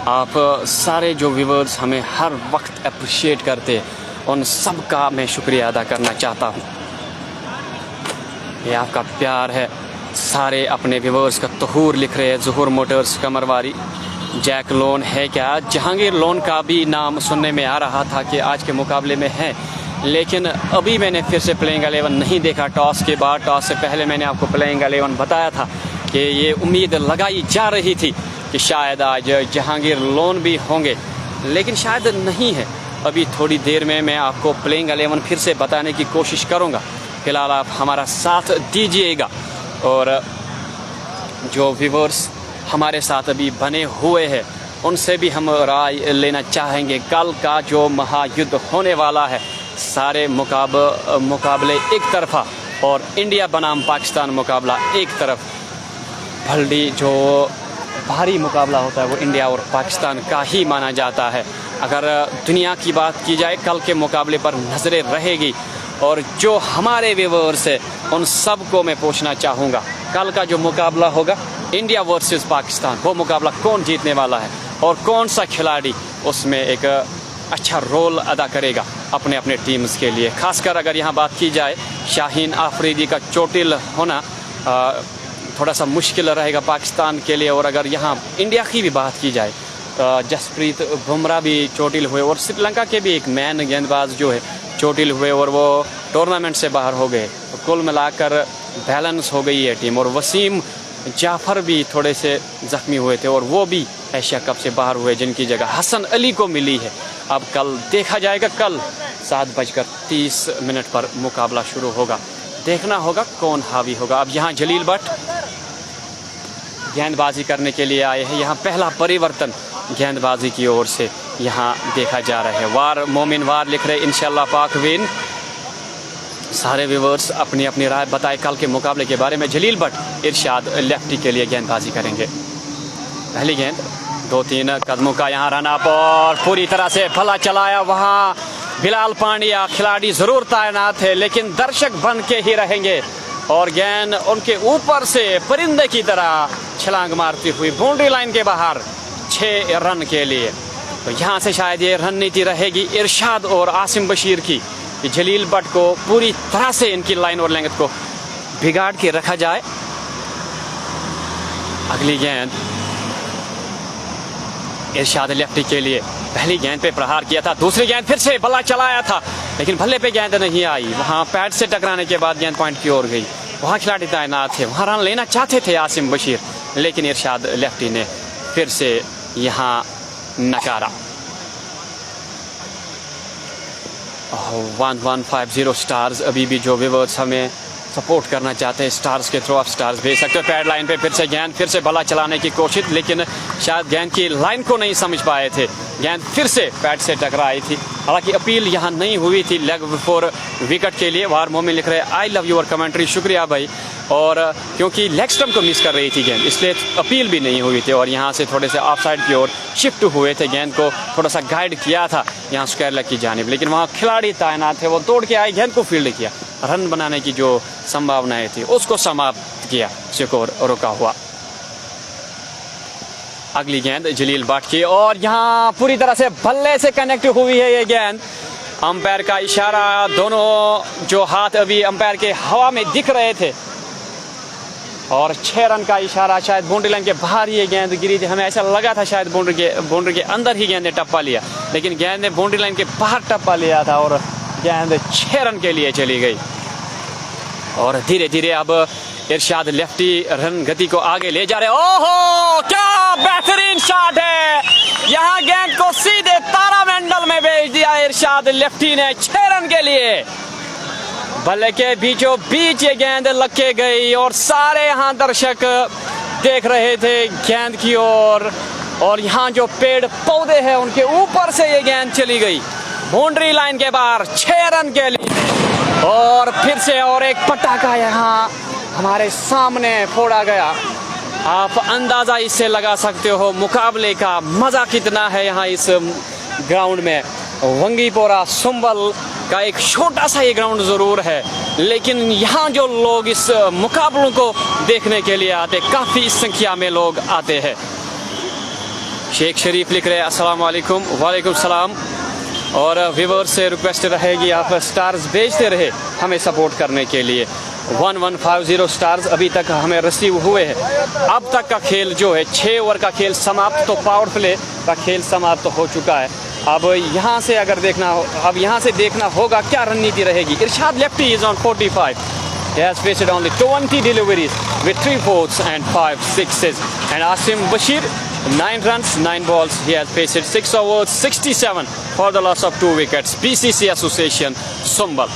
आप सारे जो व्यूवर्स हमें हर वक्त अप्रिशिएट करते हैं, उन सब का मैं शुक्रिया अदा करना चाहता हूँ। ये आपका प्यार है। सारे अपने व्यूवर्स का तहूर लिख रहे हैं। ज़हूर मोटर्स कमरवारी, जैक लोन है क्या, जहांगीर लोन का भी नाम सुनने में आ रहा था कि आज के मुकाबले में है, लेकिन अभी मैंने फिर से प्लेइंग 11 नहीं देखा। टॉस के बाद, टॉस से पहले मैंने आपको प्लेइंग 11 बताया था कि ये उम्मीद लगाई जा रही थी कि शायद आज जहांगीर लोन भी होंगे, लेकिन शायद नहीं है। अभी थोड़ी देर में मैं आपको प्लेइंग 11 फिर से बताने की कोशिश करूँगा। फिलहाल आप हमारा साथ दीजिएगा और जो व्यूवर्स हमारे साथ अभी बने हुए हैं उनसे भी हम राय लेना चाहेंगे। कल का जो महायुद्ध होने वाला है, सारे मुकाबले एक तरफा और इंडिया बनाम पाकिस्तान मुकाबला एक तरफ। भल्डी जो भारी मुकाबला होता है वो इंडिया और पाकिस्तान का ही माना जाता है। अगर दुनिया की बात की जाए, कल के मुकाबले पर नज़रें रहेगी और जो हमारे व्यूअर्स हैं उन सब को मैं पूछना चाहूँगा, कल का जो मुकाबला होगा इंडिया वर्सेस पाकिस्तान, वो मुकाबला कौन जीतने वाला है और कौन सा खिलाड़ी उसमें एक अच्छा रोल अदा करेगा अपने अपने टीम्स के लिए। खासकर अगर यहाँ बात की जाए, शाहीन आफरीदी का चोटिल होना थोड़ा सा मुश्किल रहेगा पाकिस्तान के लिए। और अगर यहाँ इंडिया की भी बात की जाए, जसप्रीत बुमराह भी चोटिल हुए और श्रीलंका के भी एक मैन गेंदबाज जो है चोटिल हुए और वो टूर्नामेंट से बाहर हो गए। तो कुल मिलाकर बैलेंस हो गई है टीम। और वसीम जाफ़र भी थोड़े से ज़ख्मी हुए थे और वो भी एशिया कप से बाहर हुए, जिनकी जगह हसन अली को मिली है। अब कल देखा जाएगा, कल 7:30 पर मुकाबला शुरू होगा, देखना होगा कौन हावी होगा। अब यहाँ जलील भट्ट गेंदबाजी करने के लिए आए हैं। यहाँ पहला परिवर्तन गेंदबाजी की ओर से यहाँ देखा जा रहा है। वार मोमिन वार लिख रहे इंशाल्लाह पाक विन। सारे व्यूवर्स अपनी अपनी राय बताए कल के मुकाबले के बारे में। जलील भट्ट इरशाद लेफ्टी के लिए गेंदबाजी करेंगे। पहली गेंद 2-3 कदमों का यहाँ रन अप और पूरी तरह से भला चलाया। वहाँ बिलाल पांड्या खिलाड़ी ज़रूर तैनात है लेकिन दर्शक बन के ही रहेंगे और गेंद उनके ऊपर से परिंदे की तरह छलांग मारती हुई बाउंड्री लाइन के बाहर 6 रन के लिए। तो यहाँ से शायद ये रणनीति रहेगी इरशाद और आसिम बशीर की कि जलील भट्ट को पूरी तरह से इनकी लाइन और लेंथ को बिगाड़ के रखा जाए। अगली गेंद इरशाद लेफ्टी के लिए। पहली गेंद पे प्रहार किया था, दूसरी गेंद फिर से बल्ला चलाया था लेकिन भल्ले पे गेंद नहीं आई। वहाँ पैड से टकराने के बाद गेंद पॉइंट की ओर गई। वहाँ खिलाड़ी तैनात थे, वहाँ रन लेना चाहते थे आसिम बशीर लेकिन इरशाद लेफ्टी ने फिर से यहाँ नकारा। 1150 स्टार्स। अभी भी जो व्यूअर्स हमें सपोर्ट करना चाहते हैं स्टार्स के थ्रू आप स्टार्स भेज सकते हो। पैड लाइन पे फिर से गेंद फिर से बल्ला चलाने की कोशिश लेकिन शायद गेंद की लाइन को नहीं समझ पाए थे। गेंद फिर से पैड से टकराई थी। हालांकि अपील यहाँ नहीं हुई थी लेग बिफोर विकेट के लिए। वार मोमिन लिख रहे आई लव योर कमेंट्री। शुक्रिया भाई। और क्योंकि लेग स्टंप को मिस कर रही थी गेंद इसलिए अपील भी नहीं हुई थी और यहाँ से थोड़े से ऑफ साइड की ओर शिफ्ट हुए थे। गेंद को थोड़ा सा गाइड किया था यहाँ स्क्वायर लेग की जानिब लेकिन वहाँ खिलाड़ी तैनात थे, वो तोड़ के आए, गेंद को फील्ड किया, रन बनाने की जो संभावनाएं थी उसको समाप्त किया, स्कोर रुका हुआ। अगली गेंद जलील भट्ट की और यहाँ पूरी तरह से बल्ले से कनेक्ट हुई है ये गेंद। अंपायर का इशारा, दोनों जो हाथ अभी अंपायर के हवा में दिख रहे थे और 6 रन का इशारा। शायद बाउंड्री लाइन के बाहर ये गेंद गिरी थी, हमें ऐसा लगा था शायद बाउंड्री के अंदर ही गेंद ने टप्पा लिया लेकिन गेंद ने बाउंड्री लाइन के बाहर टप्पा लिया था और गेंद 6 रन के लिए चली गई। और धीरे धीरे अब इरशाद लेफ्टी रन गति को आगे ले जा रहे। ओहो क्या बेहतरीन शॉट है, यहाँ गेंद को सीधे तारामंडल में भेज दिया इरशाद लेफ्टी ने 6 रन के लिए। बल्ले के बीचों बीच ये गेंद लग के गई और सारे यहाँ दर्शक देख रहे थे गेंद की ओर और यहाँ जो पेड़ पौधे हैं उनके ऊपर से ये गेंद चली गई बाउंड्री लाइन के बाहर 6 रन के लिए। और फिर से और एक पटाखा यहाँ हमारे सामने फोड़ा गया। आप अंदाजा इससे लगा सकते हो मुकाबले का मजा कितना है यहाँ इस ग्राउंड में। वंगीपोरा सुंबल का एक छोटा सा ये ग्राउंड जरूर है लेकिन यहाँ जो लोग इस मुकाबलों को देखने के लिए आते, काफी संख्या में लोग आते हैं। शेख शरीफ लिख रहे अस्सलाम वालेकुम। वालेकुम सलाम। और व्यूअर्स से रिक्वेस्ट रहेगी आप स्टार्स भेजते रहे हमें सपोर्ट करने के लिए। 1150 स्टार्स अभी तक हमें रिसीव हुए हैं। अब तक का खेल जो है 6 ओवर का खेल समाप्त, तो पावर प्ले का खेल समाप्त हो चुका है। अब यहाँ से अगर देखना हो, अब यहाँ से देखना होगा क्या रणनीति रहेगी। Irshad lefty is on 45. He has faced only 20 deliveries with 3 4s and 5 6s. And Asim Bashir 9 runs, 9 balls. He has faced 6 overs, 67 for the loss of 2 wickets. BCC Association Sumbal.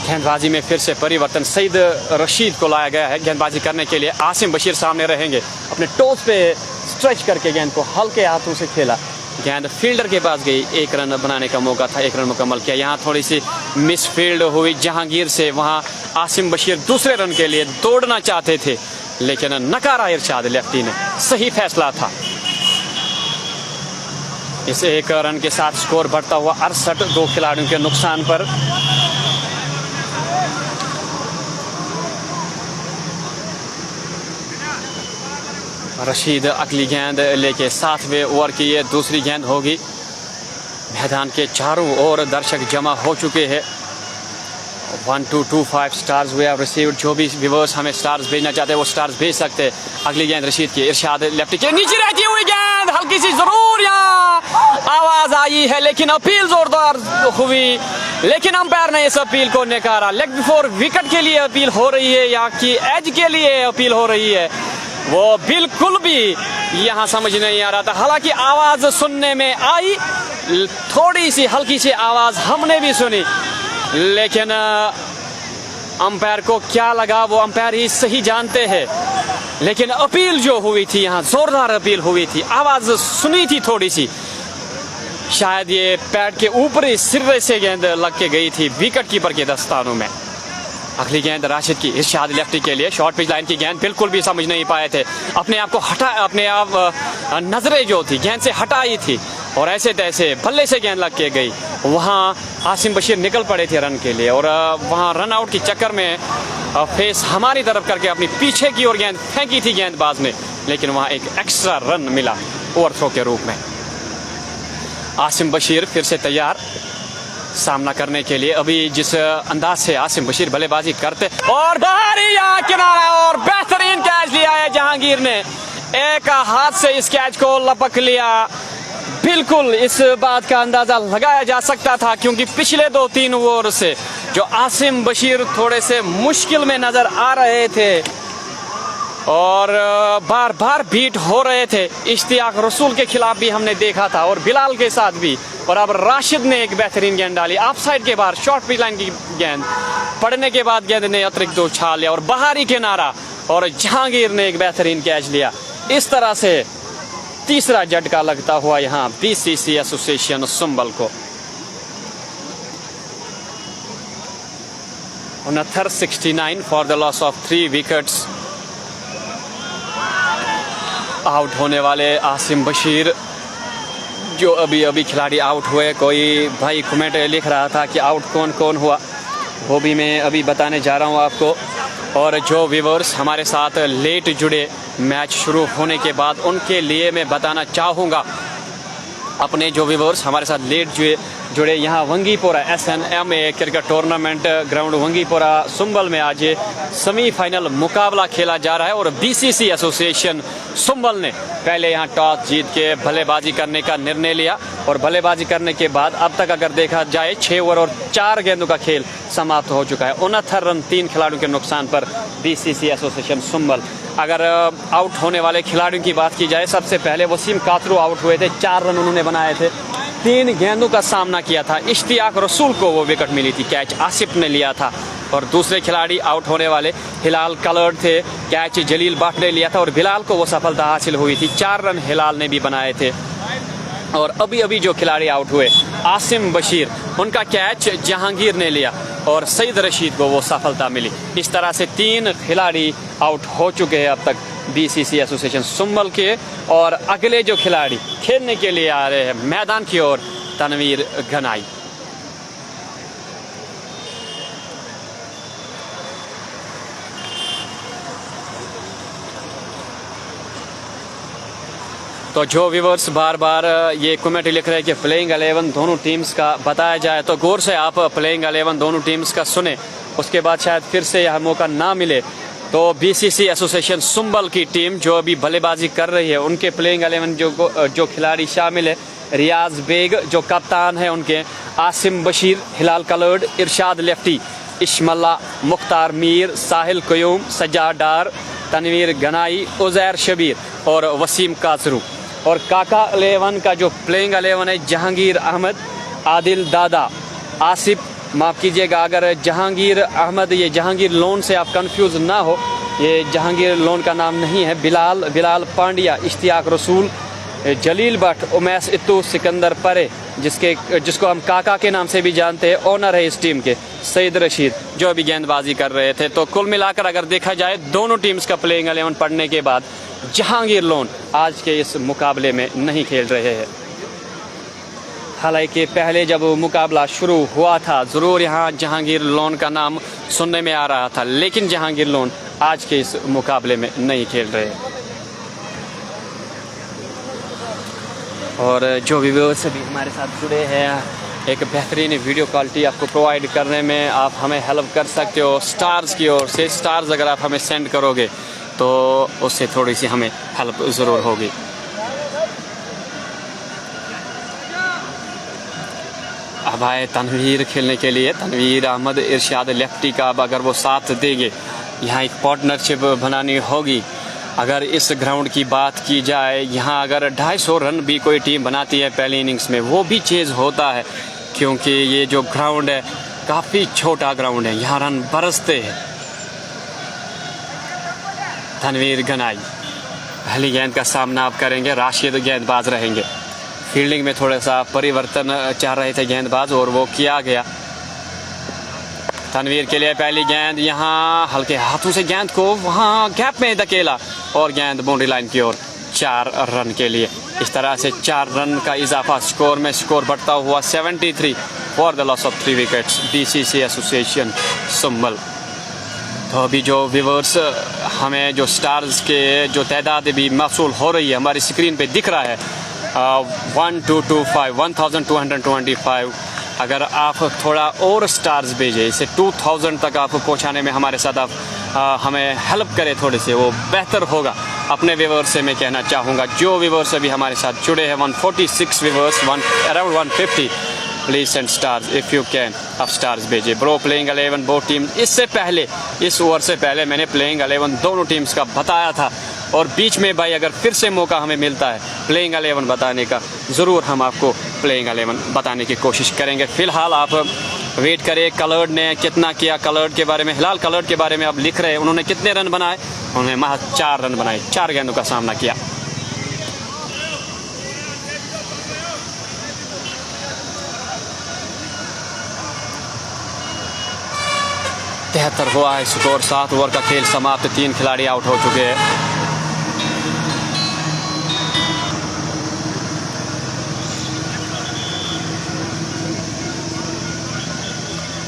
गेंदबाजी में फिर से परिवर्तन, सईद रशीद को लाया गया है गेंदबाजी करने के लिए। आसिम बशीर सामने रहेंगे, अपने टोस पे स्ट्रेच करके गेंद को हल्के हाथों से खेला, गेंद फील्डर के पास गई। 1 रन बनाने का मौका था, 1 रन मुकम्मल किया। यहाँ थोड़ी सी मिस फील्ड हुई जहांगीर से, वहाँ आसिम बशीर दूसरे रन के लिए दौड़ना चाहते थे लेकिन नकारा इरशाद लेफ्टी ने। सही फैसला था। इस 1 रन के साथ स्कोर बढ़ता हुआ 68, 2 खिलाड़ियों के नुकसान पर। रशीद अगली गेंद लेके 7वें ओवर की ये दूसरी गेंद होगी। मैदान के चारों ओर दर्शक जमा हो चुके हैं। 1225 स्टार्स वे हैव रिसीव्ड। जो भी व्यूअर्स हमें स्टार्स भेजना चाहते हैं वो स्टार्स भेज सकते हैं। अगली गेंद रशीद की, इरशाद लेफ्टी के नीचे रहती हुई गेंद, हल्की सी जरूर यहाँ आवाज आई है लेकिन अपील जोरदार हुई, लेकिन अंपायर ने इस अपील को नकारा। लेग बिफोर विकेट के लिए अपील हो रही है या कि एज के लिए अपील हो रही है, वो बिल्कुल भी यहाँ समझ नहीं आ रहा था। हालांकि आवाज सुनने में आई, थोड़ी सी हल्की सी आवाज हमने भी सुनी, लेकिन अंपायर को क्या लगा वो अंपायर ही सही जानते हैं। लेकिन अपील जो हुई थी यहाँ ज़ोरदार अपील हुई थी, आवाज़ सुनी थी थोड़ी सी, शायद ये पैड के ऊपरी सिरे से गेंद लग के गई थी विकेट कीपर के दस्तानों में। अगली गेंद राशिद की इरशाद लेफ्टी के लिए, शॉर्ट पिच लाइन की गेंद बिल्कुल भी समझ नहीं पाए थे, अपने आप को अपने आप नजरें जो थी गेंद से हटाई थी और ऐसे तैसे बल्ले से गेंद लग के गई। वहाँ आसिम बशीर निकल पड़े थे रन के लिए और वहाँ रन आउट के चक्कर में फेस हमारी तरफ करके अपनी पीछे की ओर गेंद फेंकी थी गेंदबाज ने, लेकिन वहाँ एक एक्स्ट्रा रन मिला ओवरथ्रो के रूप में। आसिम बशीर फिर से तैयार सामना करने के लिए। अभी जिस अंदाज से आसिम बशीर बल्लेबाजी करते और बाहरी किनारा और बेहतरीन कैच लिया है जहांगीर ने, एक हाथ से इस कैच को लपक लिया। बिल्कुल इस बात का अंदाजा लगाया जा सकता था क्योंकि पिछले 2-3 ओवर से जो आसिम बशीर थोड़े से मुश्किल में नजर आ रहे थे और बार बार बीट हो रहे थे। इश्तियाक रसूल के खिलाफ भी हमने देखा था और बिलाल के साथ भी, और अब राशिद ने एक बेहतरीन गेंद डाली ऑफ साइड के बाहर, शॉर्ट पिच लाइन की गेंद पड़ने के बाद गेंद ने अतिरिक्त 2 छा लिया और बाहरी किनारा, और जहांगीर ने एक बेहतरीन कैच लिया। इस तरह से तीसरा झटका लगता हुआ यहाँ बीसीसी एसोसिएशन संभल को। 69 for the loss of 3 wickets. Out होने वाले आसिम बशीर जो अभी खिलाड़ी आउट हुए। कोई भाई कमेंट लिख रहा था कि आउट कौन कौन हुआ, वो भी मैं अभी बताने जा रहा हूँ आपको। और जो व्यूअर्स हमारे साथ लेट जुड़े मैच शुरू होने के बाद, उनके लिए मैं बताना चाहूँगा, अपने जो व्यूअर्स हमारे साथ लेट जुड़े यहाँ वंगीपोरा SNMA क्रिकेट टूर्नामेंट ग्राउंड वंगीपोरा संभल में आज सेमीफाइनल मुकाबला खेला जा रहा है और बीसीसी एसोसिएशन संभल ने पहले यहाँ टॉस जीत के बल्लेबाजी करने का निर्णय लिया और बल्लेबाजी करने के बाद अब तक अगर देखा जाए 6 ओवर और 4 गेंदों का खेल समाप्त हो चुका है। 69 रन 3 खिलाड़ियों के नुकसान पर बीसीसी एसोसिएशन संभल। अगर आउट होने वाले खिलाड़ियों की बात की जाए, सबसे पहले वसीम कातरू आउट हुए थे, 4 रन उन्होंने बनाए थे, 3 गेंदों का सामना किया था। इश्तियाक रसूल को वो विकेट मिली थी, कैच आसिफ ने लिया था। और दूसरे खिलाड़ी आउट होने वाले हिलाल कलर्ड थे, कैच जलील भट्ट ने लिया था और बिलाल को वो सफलता हासिल हुई थी, 4 रन हिलाल ने भी बनाए थे। और अभी जो खिलाड़ी आउट हुए आसिम बशीर, उनका कैच जहांगीर ने लिया और सईद रशीद को वो सफलता मिली। इस तरह से 3 खिलाड़ी आउट हो चुके हैं अब तक बीसीसी एसोसिएशन संभल के। और अगले जो खिलाड़ी खेलने के लिए आ रहे हैं मैदान की ओर, तनवीर गनाई। तो जो व्यूवर्स बार बार ये कमेंट लिख रहे हैं कि प्लेइंग 11 दोनों टीम्स का बताया जाए, तो गौर से आप प्लेइंग 11 दोनों टीम्स का सुने, उसके बाद शायद फिर से यह मौका ना मिले। तो बीसीसी एसोसिएशन संभल की टीम जो अभी बल्लेबाजी कर रही है, उनके प्लेइंग 11 जो खिलाड़ी शामिल है, रियाज बेग जो कप्तान है उनके, आसिम बशीर हिलाल कलर्ड, इरशाद लेफ्टी, इश्मल्ला, मुख्तार मीर, साहिल कयूम, सज्जाद डार, तनवीर गनाई, उजैर शबीर और वसीम कासरू। और काका 11 का जो प्लेइंग 11 है, जहांगीर अहमद, आदिल दादा, आसिफ, माफ़ कीजिएगा अगर जहांगीर अहमद, ये जहांगीर लोन से आप कंफ्यूज ना हो, ये जहांगीर लोन का नाम नहीं है। बिलाल पांड्या, इश्तियाक रसूल, जलील भट्ट, उमैस इत्तू, सिकंदर परे, जिसको हम काका के नाम से भी जानते हैं, ओनर है इस टीम के, सईद रशीद जो अभी गेंदबाजी कर रहे थे। तो कुल मिलाकर अगर देखा जाए दोनों टीम्स का प्लेइंग 11 पढ़ने के बाद जहांगीर लोन आज के इस मुकाबले में नहीं खेल रहे हैं। हालांकि पहले जब मुकाबला शुरू हुआ था ज़रूर यहाँ जहांगीर लोन का नाम सुनने में आ रहा था, लेकिन जहांगीर लोन आज के इस मुकाबले में नहीं खेल रहे। और जो व्यूअर्स भी हमारे साथ जुड़े हैं, एक बेहतरीन वीडियो क्वालिटी आपको प्रोवाइड करने में आप हमें हेल्प कर सकते हो स्टार्स की ओर से। स्टार्स अगर आप हमें सेंड करोगे तो उससे थोड़ी सी हमें हेल्प ज़रूर होगी। अब आए तनवीर खेलने के लिए, तनवीर अहमद, इरशाद लेफ्टी का अब अगर वो साथ देंगे, यहाँ एक पार्टनरशिप बनानी होगी। अगर इस ग्राउंड की बात की जाए, यहाँ अगर 250 रन भी कोई टीम बनाती है पहली इनिंग्स में, वो भी चेज़ होता है क्योंकि ये जो ग्राउंड है काफ़ी छोटा ग्राउंड है, यहाँ रन बरसते हैं। तनवीर गनाई पहली गेंद का सामना आप करेंगे। राशिद गेंदबाज रहेंगे। फील्डिंग में थोड़ा सा परिवर्तन चाह रहे थे गेंदबाज और वो किया गया। तनवीर के लिए पहली गेंद, यहाँ हल्के हाथों से गेंद को वहाँ गैप में धकेला और गेंद बाउंड्री लाइन की ओर 4 रन के लिए। इस तरह से 4 रन का इजाफा स्कोर में, स्कोर बढ़ता हुआ 73 for the loss of 3 wickets BCCI association Sumbul. तो अभी जो व्यूवर्स हमें जो स्टार्स के जो तादाद भी मौसूल हो रही है हमारी स्क्रीन पे दिख रहा है 1225 अगर आप थोड़ा और स्टार्स भेजें, इसे 2000 तक आप पहुंचाने में हमारे साथ आप हमें हेल्प करें थोड़े से, वो बेहतर होगा। अपने व्यूवर्स से मैं कहना चाहूँगा जो व्यूवर्स अभी हमारे साथ जुड़े हैं 146 viewers, around 150, please send stars if you can. आप स्टार्स भेजिए। ब्रो प्लेइंग 11 बोथ टीम, इससे पहले इस ओवर से पहले मैंने प्लेइंग 11 दोनों टीम्स का बताया था और बीच में भाई अगर फिर से मौका हमें मिलता है प्लेइंग 11 बताने का, ज़रूर हम आपको प्लेइंग 11 बताने की कोशिश करेंगे। फ़िलहाल आप वेट करें। कलर्ड ने कितना किया, कलर्ड के बारे में, हिलाल कलर्ड के बारे में आप लिख रहे हैं, उन्होंने कितने रन बनाए? उन्होंने महज 4 रन बनाए, 4 गेंदों का सामना किया। तिहत्तर हुआ है स्कोर। 7 ओवर का खेल समाप्त, 3 खिलाड़ी आउट हो चुके हैं।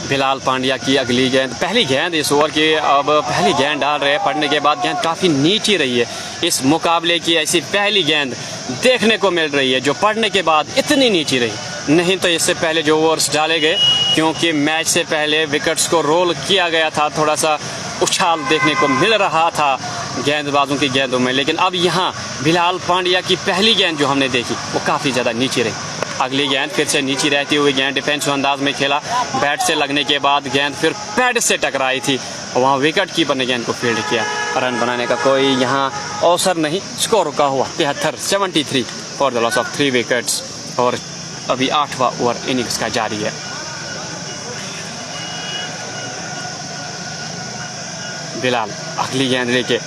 बिलाल पांड्या की अगली गेंद, पहली गेंद इस ओवर की, अब पहली गेंद डाल रहे हैं। पड़ने के बाद गेंद काफ़ी नीची रही है। इस मुकाबले की ऐसी पहली गेंद देखने को मिल रही है जो पड़ने के बाद इतनी नीची रही। नहीं तो इससे पहले जो ओवर्स डाले गए, क्योंकि मैच से पहले विकेट्स को रोल किया गया था, थोड़ा सा उछाल देखने को मिल रहा था गेंदबाजों की गेंदों में, लेकिन अब यहाँ बिलाल पांड्या की पहली गेंद जो हमने देखी वो काफ़ी ज़्यादा नीची रही। अगली गेंद फिर से नीची रहती हुई गेंद डिफेंसिव अंदाज में खेला। बैट से लगने के बाद गेंद फिर पैड से टकराई थी, वहाँ विकेट कीपर ने गेंद को फील्ड किया। रन बनाने का कोई यहाँ अवसर नहीं। स्कोर रुका हुआ 73 for the loss of 3 wickets और अभी 8वां ओवर इनिंग्स का जारी है। बिलाल अगली गेंद लेके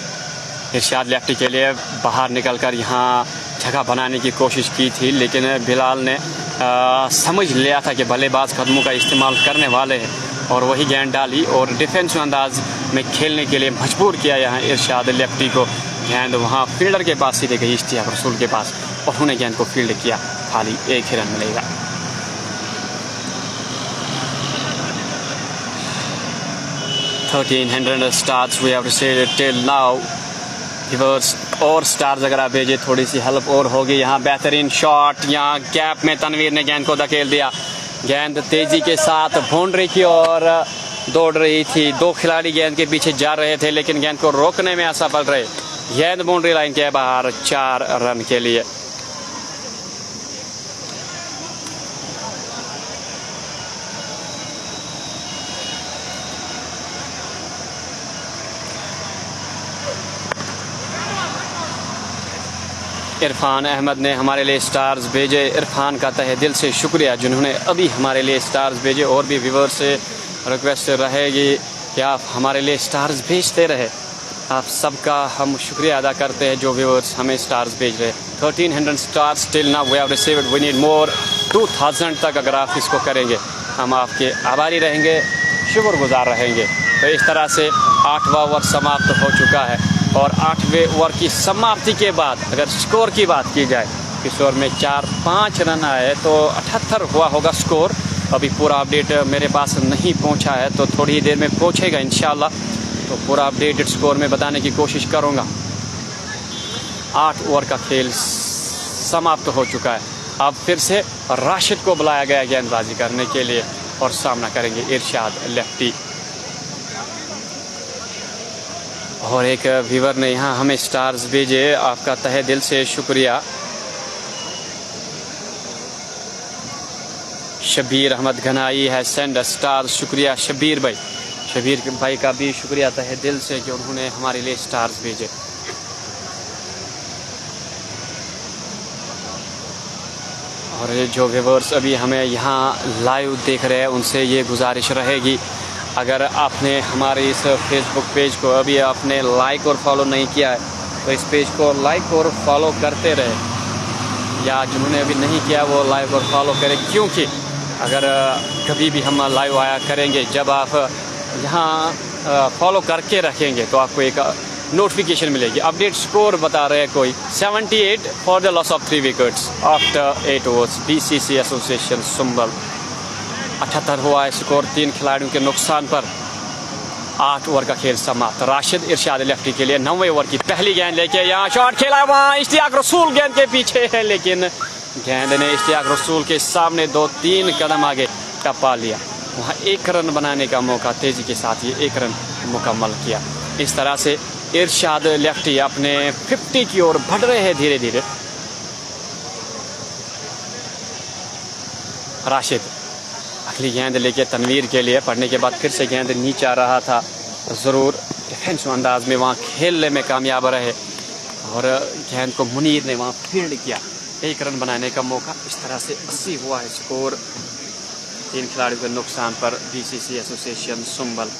इरशाद लेफ्टी के लिए बाहर निकलकर यहाँ जगह बनाने की कोशिश की थी, लेकिन बिलाल ने समझ लिया था कि बल्लेबाज कदमों का इस्तेमाल करने वाले हैं और वही गेंद डाली और डिफेंसिव अंदाज में खेलने के लिए मजबूर किया यहाँ इरशाद लेफ्टी को। गेंद वहाँ फील्डर के पास सीधे गई, इश्तियाक रसूल के पास, और उन्होंने गेंद को फील्ड किया। खाली 1 ही रन मिलेगा। $1300 stars we have received till now. Reverse और स्टार्स अगर आप भेजिए थोड़ी सी हेल्प और होगी। यहाँ बेहतरीन शॉट, यहाँ गैप में तनवीर ने गेंद को धकेल दिया। गेंद तेजी के साथ बाउंड्री की ओर दौड़ रही थी। 2 खिलाड़ी गेंद के पीछे जा रहे थे लेकिन गेंद को रोकने में असफल रहे। गेंद बाउंड्री लाइन के बाहर 4 रन के लिए। इरफान अहमद ने हमारे लिए स्टार्स भेजे। इरफान का तहे दिल से शुक्रिया जिन्होंने अभी हमारे लिए स्टार्स भेजे। और भी व्यूवर्स से रिक्वेस्ट रहेगी कि आप हमारे लिए स्टार्स भेजते रहे। आप सबका हम शुक्रिया अदा करते हैं जो व्यूवर्स हमें स्टार्स भेज रहे हैं। 1300 stars till now we have received, we need more. 2000 तक अगर आप इसको करेंगे हम आपके आभारी रहेंगे, शुक्रगुजार रहेंगे। तो इस तरह से 8वां ओवर समाप्त हो चुका है और 8वें ओवर की समाप्ति के बाद अगर स्कोर की बात की जाए, इस ओवर में 4-5 रन आए तो 78 हुआ होगा स्कोर। अभी पूरा अपडेट मेरे पास नहीं पहुंचा है, तो थोड़ी ही देर में पहुंचेगा इंशाल्लाह, तो पूरा अपडेटेड स्कोर में बताने की कोशिश करूंगा। 8 ओवर का खेल समाप्त हो चुका है। अब फिर से राशिद को बुलाया गया गेंदबाजी करने के लिए और सामना करेंगे इरशाद लेफ्टी। और एक व्यूवर ने यहाँ हमें स्टार्स भेजे, आपका तहे दिल से शुक्रिया। शबीर अहमद घनाई है सेंड स्टार्स, शुक्रिया शबीर भाई। शबीर भाई का भी शुक्रिया तहे दिल से कि उन्होंने हमारे लिए स्टार्स भेजे। और जो व्यूवर्स अभी हमें यहाँ लाइव देख रहे हैं उनसे ये गुजारिश रहेगी, अगर आपने हमारे इस फेसबुक पेज को अभी आपने लाइक और फॉलो नहीं किया है तो इस पेज को लाइक और फॉलो करते रहे, या जिन्होंने अभी नहीं किया वो लाइक और फॉलो करें, क्योंकि अगर कभी भी हम लाइव आया करेंगे, जब आप यहाँ फॉलो करके रखेंगे तो आपको एक नोटिफिकेशन मिलेगी। अपडेट स्कोर बता रहे हैं कोई 78 for the loss of 3 wickets after 8 overs, BCC association Sumbal. 78 हुआ है स्कोर 3 खिलाड़ियों के नुकसान पर। 8 ओवर का खेल समाप्त। राशिद इरशाद लेफ्टी के लिए 9वें ओवर की पहली गेंद लेके यहाँ शॉट खेला, वहाँ इश्तियाक रसूल गेंद के पीछे है, लेकिन गेंद ने इश्तियाक रसूल के सामने 2-3 कदम आगे टपा लिया। वहाँ 1 रन बनाने का मौका, तेजी के साथ ये 1 रन मुकम्मल किया। इस तरह से इरशाद लेफ्टी अपने 50 की ओर बढ़ रहे हैं धीरे धीरे। राशिद अगली गेंद लेके तनवीर के लिए, पढ़ने के बाद फिर से गेंद नीचे आ रहा था, ज़रूर डिफेंसिव अंदाज में वहाँ खेलने में कामयाब रहे और गेंद को मुनीर ने वहाँ फील्ड किया। 1 रन बनाने का मौका। इस तरह से 80 हुआ है स्कोर 3 खिलाड़ियों के नुकसान पर। BCC association Sumbal.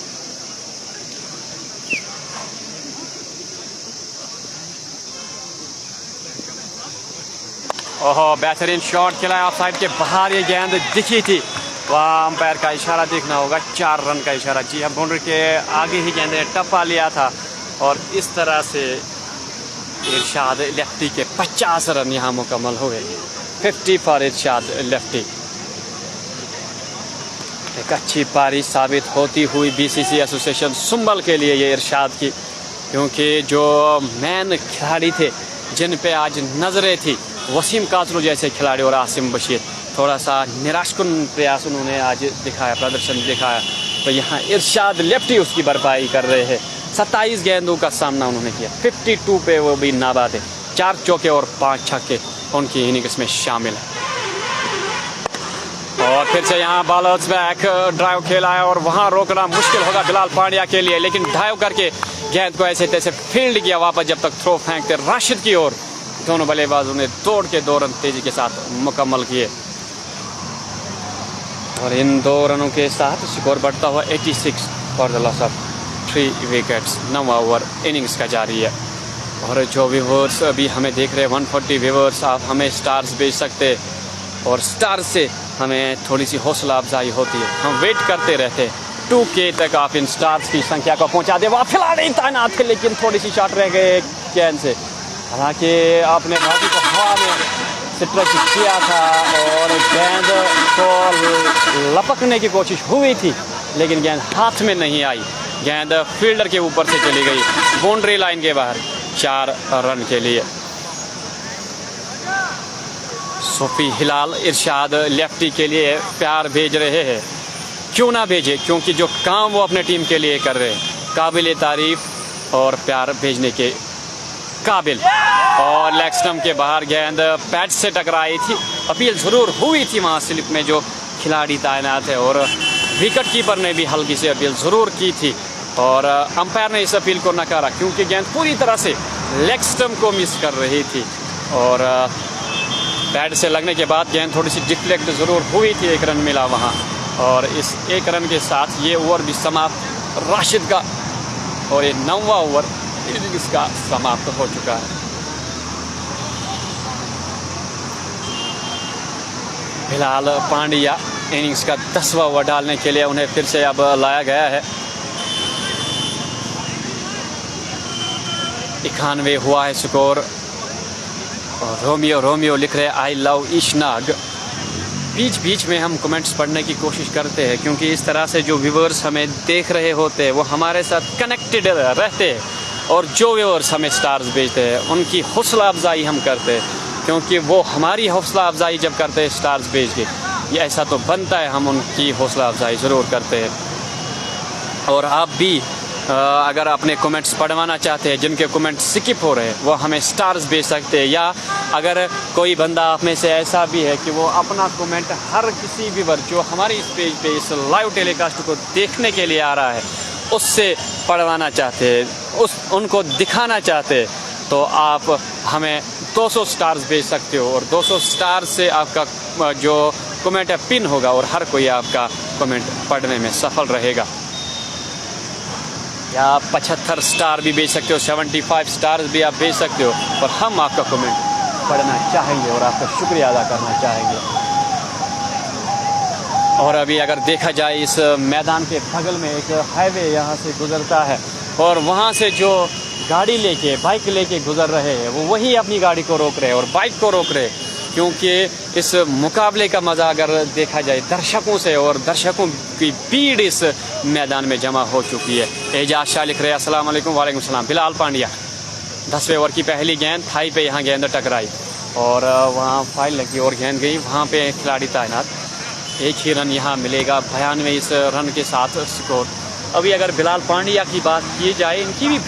ओहो, बेहतरीन शॉट खेला, ऑफ साइड के बाहर ये गेंद दिखी थी, वहाँ अंपायर का इशारा देखना होगा, 4 रन का इशारा। जी हाँ, बाउंड्री के आगे ही गेंद टप्पा लिया था और इस तरह से इरशाद लेफ्टी के 50 रन यहाँ मुकम्मल हुए। 50 फॉर इरशाद लेफ्टी। एक अच्छी पारी साबित होती हुई BCC एसोसिएशन सुंबल के लिए ये इरशाद की, क्योंकि जो मैन खिलाड़ी थे जिन पे आज नज़रें थी, वसीम काजरू जैसे खिलाड़ी और आसिम बशीर, थोड़ा सा निराशकुन प्रयास उन्होंने आज दिखाया, प्रदर्शन दिखाया, तो यहाँ इरशाद लेफ्टी उसकी भरपाई कर रहे हैं। 27 गेंदों का सामना उन्होंने किया, 52 पे वो भी नाबाद है। 4 चौके और 5 छक्के उनकी इनिंग्स में शामिल है। और फिर से यहाँ बॉलर्स बैक ड्राइव खेला है और वहाँ रोकना मुश्किल होगा बिलाल पांड्या के लिए, लेकिन ड्राइव करके गेंद को ऐसे तैसे फील्ड किया वापस, जब तक थ्रो फेंकते राशिद की ओर। दोनों बल्लेबाजों ने दौड़ के 2 रन तेजी के साथ मुकम्मल किए और इन 2 रनों के साथ स्कोर बढ़ता हुआ 86 for the loss of 3 wickets. 9वां ओवर इनिंग्स का जारी है। और जो व्यूवर्स अभी हमें देख रहे हैं, 140 व्यूवर्स, आप हमें स्टार्स भेज सकते और स्टार से हमें थोड़ी सी हौसला अफजाई होती है। हम वेट करते रहते 2K तक आप इन स्टार्स की संख्या को पहुंचा दे। वहाँ खिलाड़ी तैनात थे, लेकिन थोड़ी सी शॉट रह गए गेंद से। हालांकि आपने बाजी को हवा में स्ट्रेच किया था और गेंद को लपकने की कोशिश हुई थी, लेकिन गेंद हाथ में नहीं आई। गेंद फील्डर के ऊपर से चली गई बाउंड्री लाइन के बाहर 4 रन के लिए। सोफी हिलाल इरशाद लेफ्टी के लिए प्यार भेज रहे हैं। क्यों ना भेजे, क्योंकि जो काम वो अपने टीम के लिए कर रहे हैं, काबिल तारीफ और प्यार भेजने के काबिल। और लेग स्टंप के बाहर गेंद पैड से टकराई थी। अपील ज़रूर हुई थी वहाँ स्लिप में जो खिलाड़ी तैनात है, और विकेट कीपर ने भी हल्की से अपील ज़रूर की थी और अंपायर ने इस अपील को नकारा, क्योंकि गेंद पूरी तरह से लेग स्टंप को मिस कर रही थी और पैड से लगने के बाद गेंद थोड़ी सी डिफ्लेक्ट ज़रूर हुई थी। 1 रन मिला वहाँ और इस 1 रन के साथ ये ओवर भी समाप्त राशिद का, और ये 9वां ओवर इनिंग्स का समाप्त हो चुका है। फिलहाल पांड्या इनिंग्स का 10वां ओवर डालने के लिए उन्हें फिर से अब लाया गया है। 91 हुआ है स्कोर। और रोमियो लिख रहे आई लव इशनाग। बीच बीच में हम कमेंट्स पढ़ने की कोशिश करते हैं, क्योंकि इस तरह से जो व्यूवर्स हमें देख रहे होते हैं वो हमारे साथ कनेक्टेड रहते हैं, और जो व्यूवर्स हमें स्टार्स भेजते हैं उनकी हौसला अफजाई हम करते हैं, क्योंकि वो हमारी हौसला अफजाई जब करते हैं स्टार्स भेज के, ये ऐसा तो बनता है, हम उनकी हौसला अफजाई ज़रूर करते हैं। और आप भी अगर अपने कमेंट्स पढ़वाना चाहते हैं, जिनके कमेंट स्किप हो रहे हैं, वो हमें स्टार्स भेज सकते हैं, या अगर कोई बंदा आप में से ऐसा भी है कि वो अपना कमेंट हर किसी व्यूअर जो हमारी इस पेज पे इस लाइव टेलीकास्ट को देखने के लिए आ रहा है उससे पढ़वाना चाहते हैं, उनको दिखाना चाहते हैं, तो आप हमें 200 स्टार्स भेज सकते हो, और 200 स्टार से आपका जो कमेंट है पिन होगा और हर कोई आपका कमेंट पढ़ने में सफल रहेगा। या 75 स्टार भी भेज सकते हो, 75 स्टार्स भी आप भेज सकते हो, और हम आपका कमेंट पढ़ना चाहेंगे और आपका शुक्रिया अदा करना चाहेंगे। और अभी अगर देखा जाए इस मैदान के बगल में एक हाईवे यहाँ से गुजरता है, और वहाँ से जो गाड़ी लेके बाइक लेके गुजर रहे हैं वो वही अपनी गाड़ी को रोक रहे हैं और बाइक को रोक रहे हैं, क्योंकि इस मुकाबले का मज़ा अगर देखा जाए दर्शकों से, और दर्शकों की भीड़ इस मैदान में जमा हो चुकी है। एजाज शाह लिख रहे हैं अस्सलाम वालेकुम। वालेकुम सलाम। बिलाल पांड्या 10वें ओवर की पहली गेंद थाई पे यहाँ गेंद टकराई और वहाँ फाइल लगी और गेंद गई, वहाँ पे खिलाड़ी तैनात। एक ही रन यहाँ मिलेगा, 92 इस रन के साथ स्कोर। अभी अगर बिलाल पांड्या की बात की जाए, इनकी भी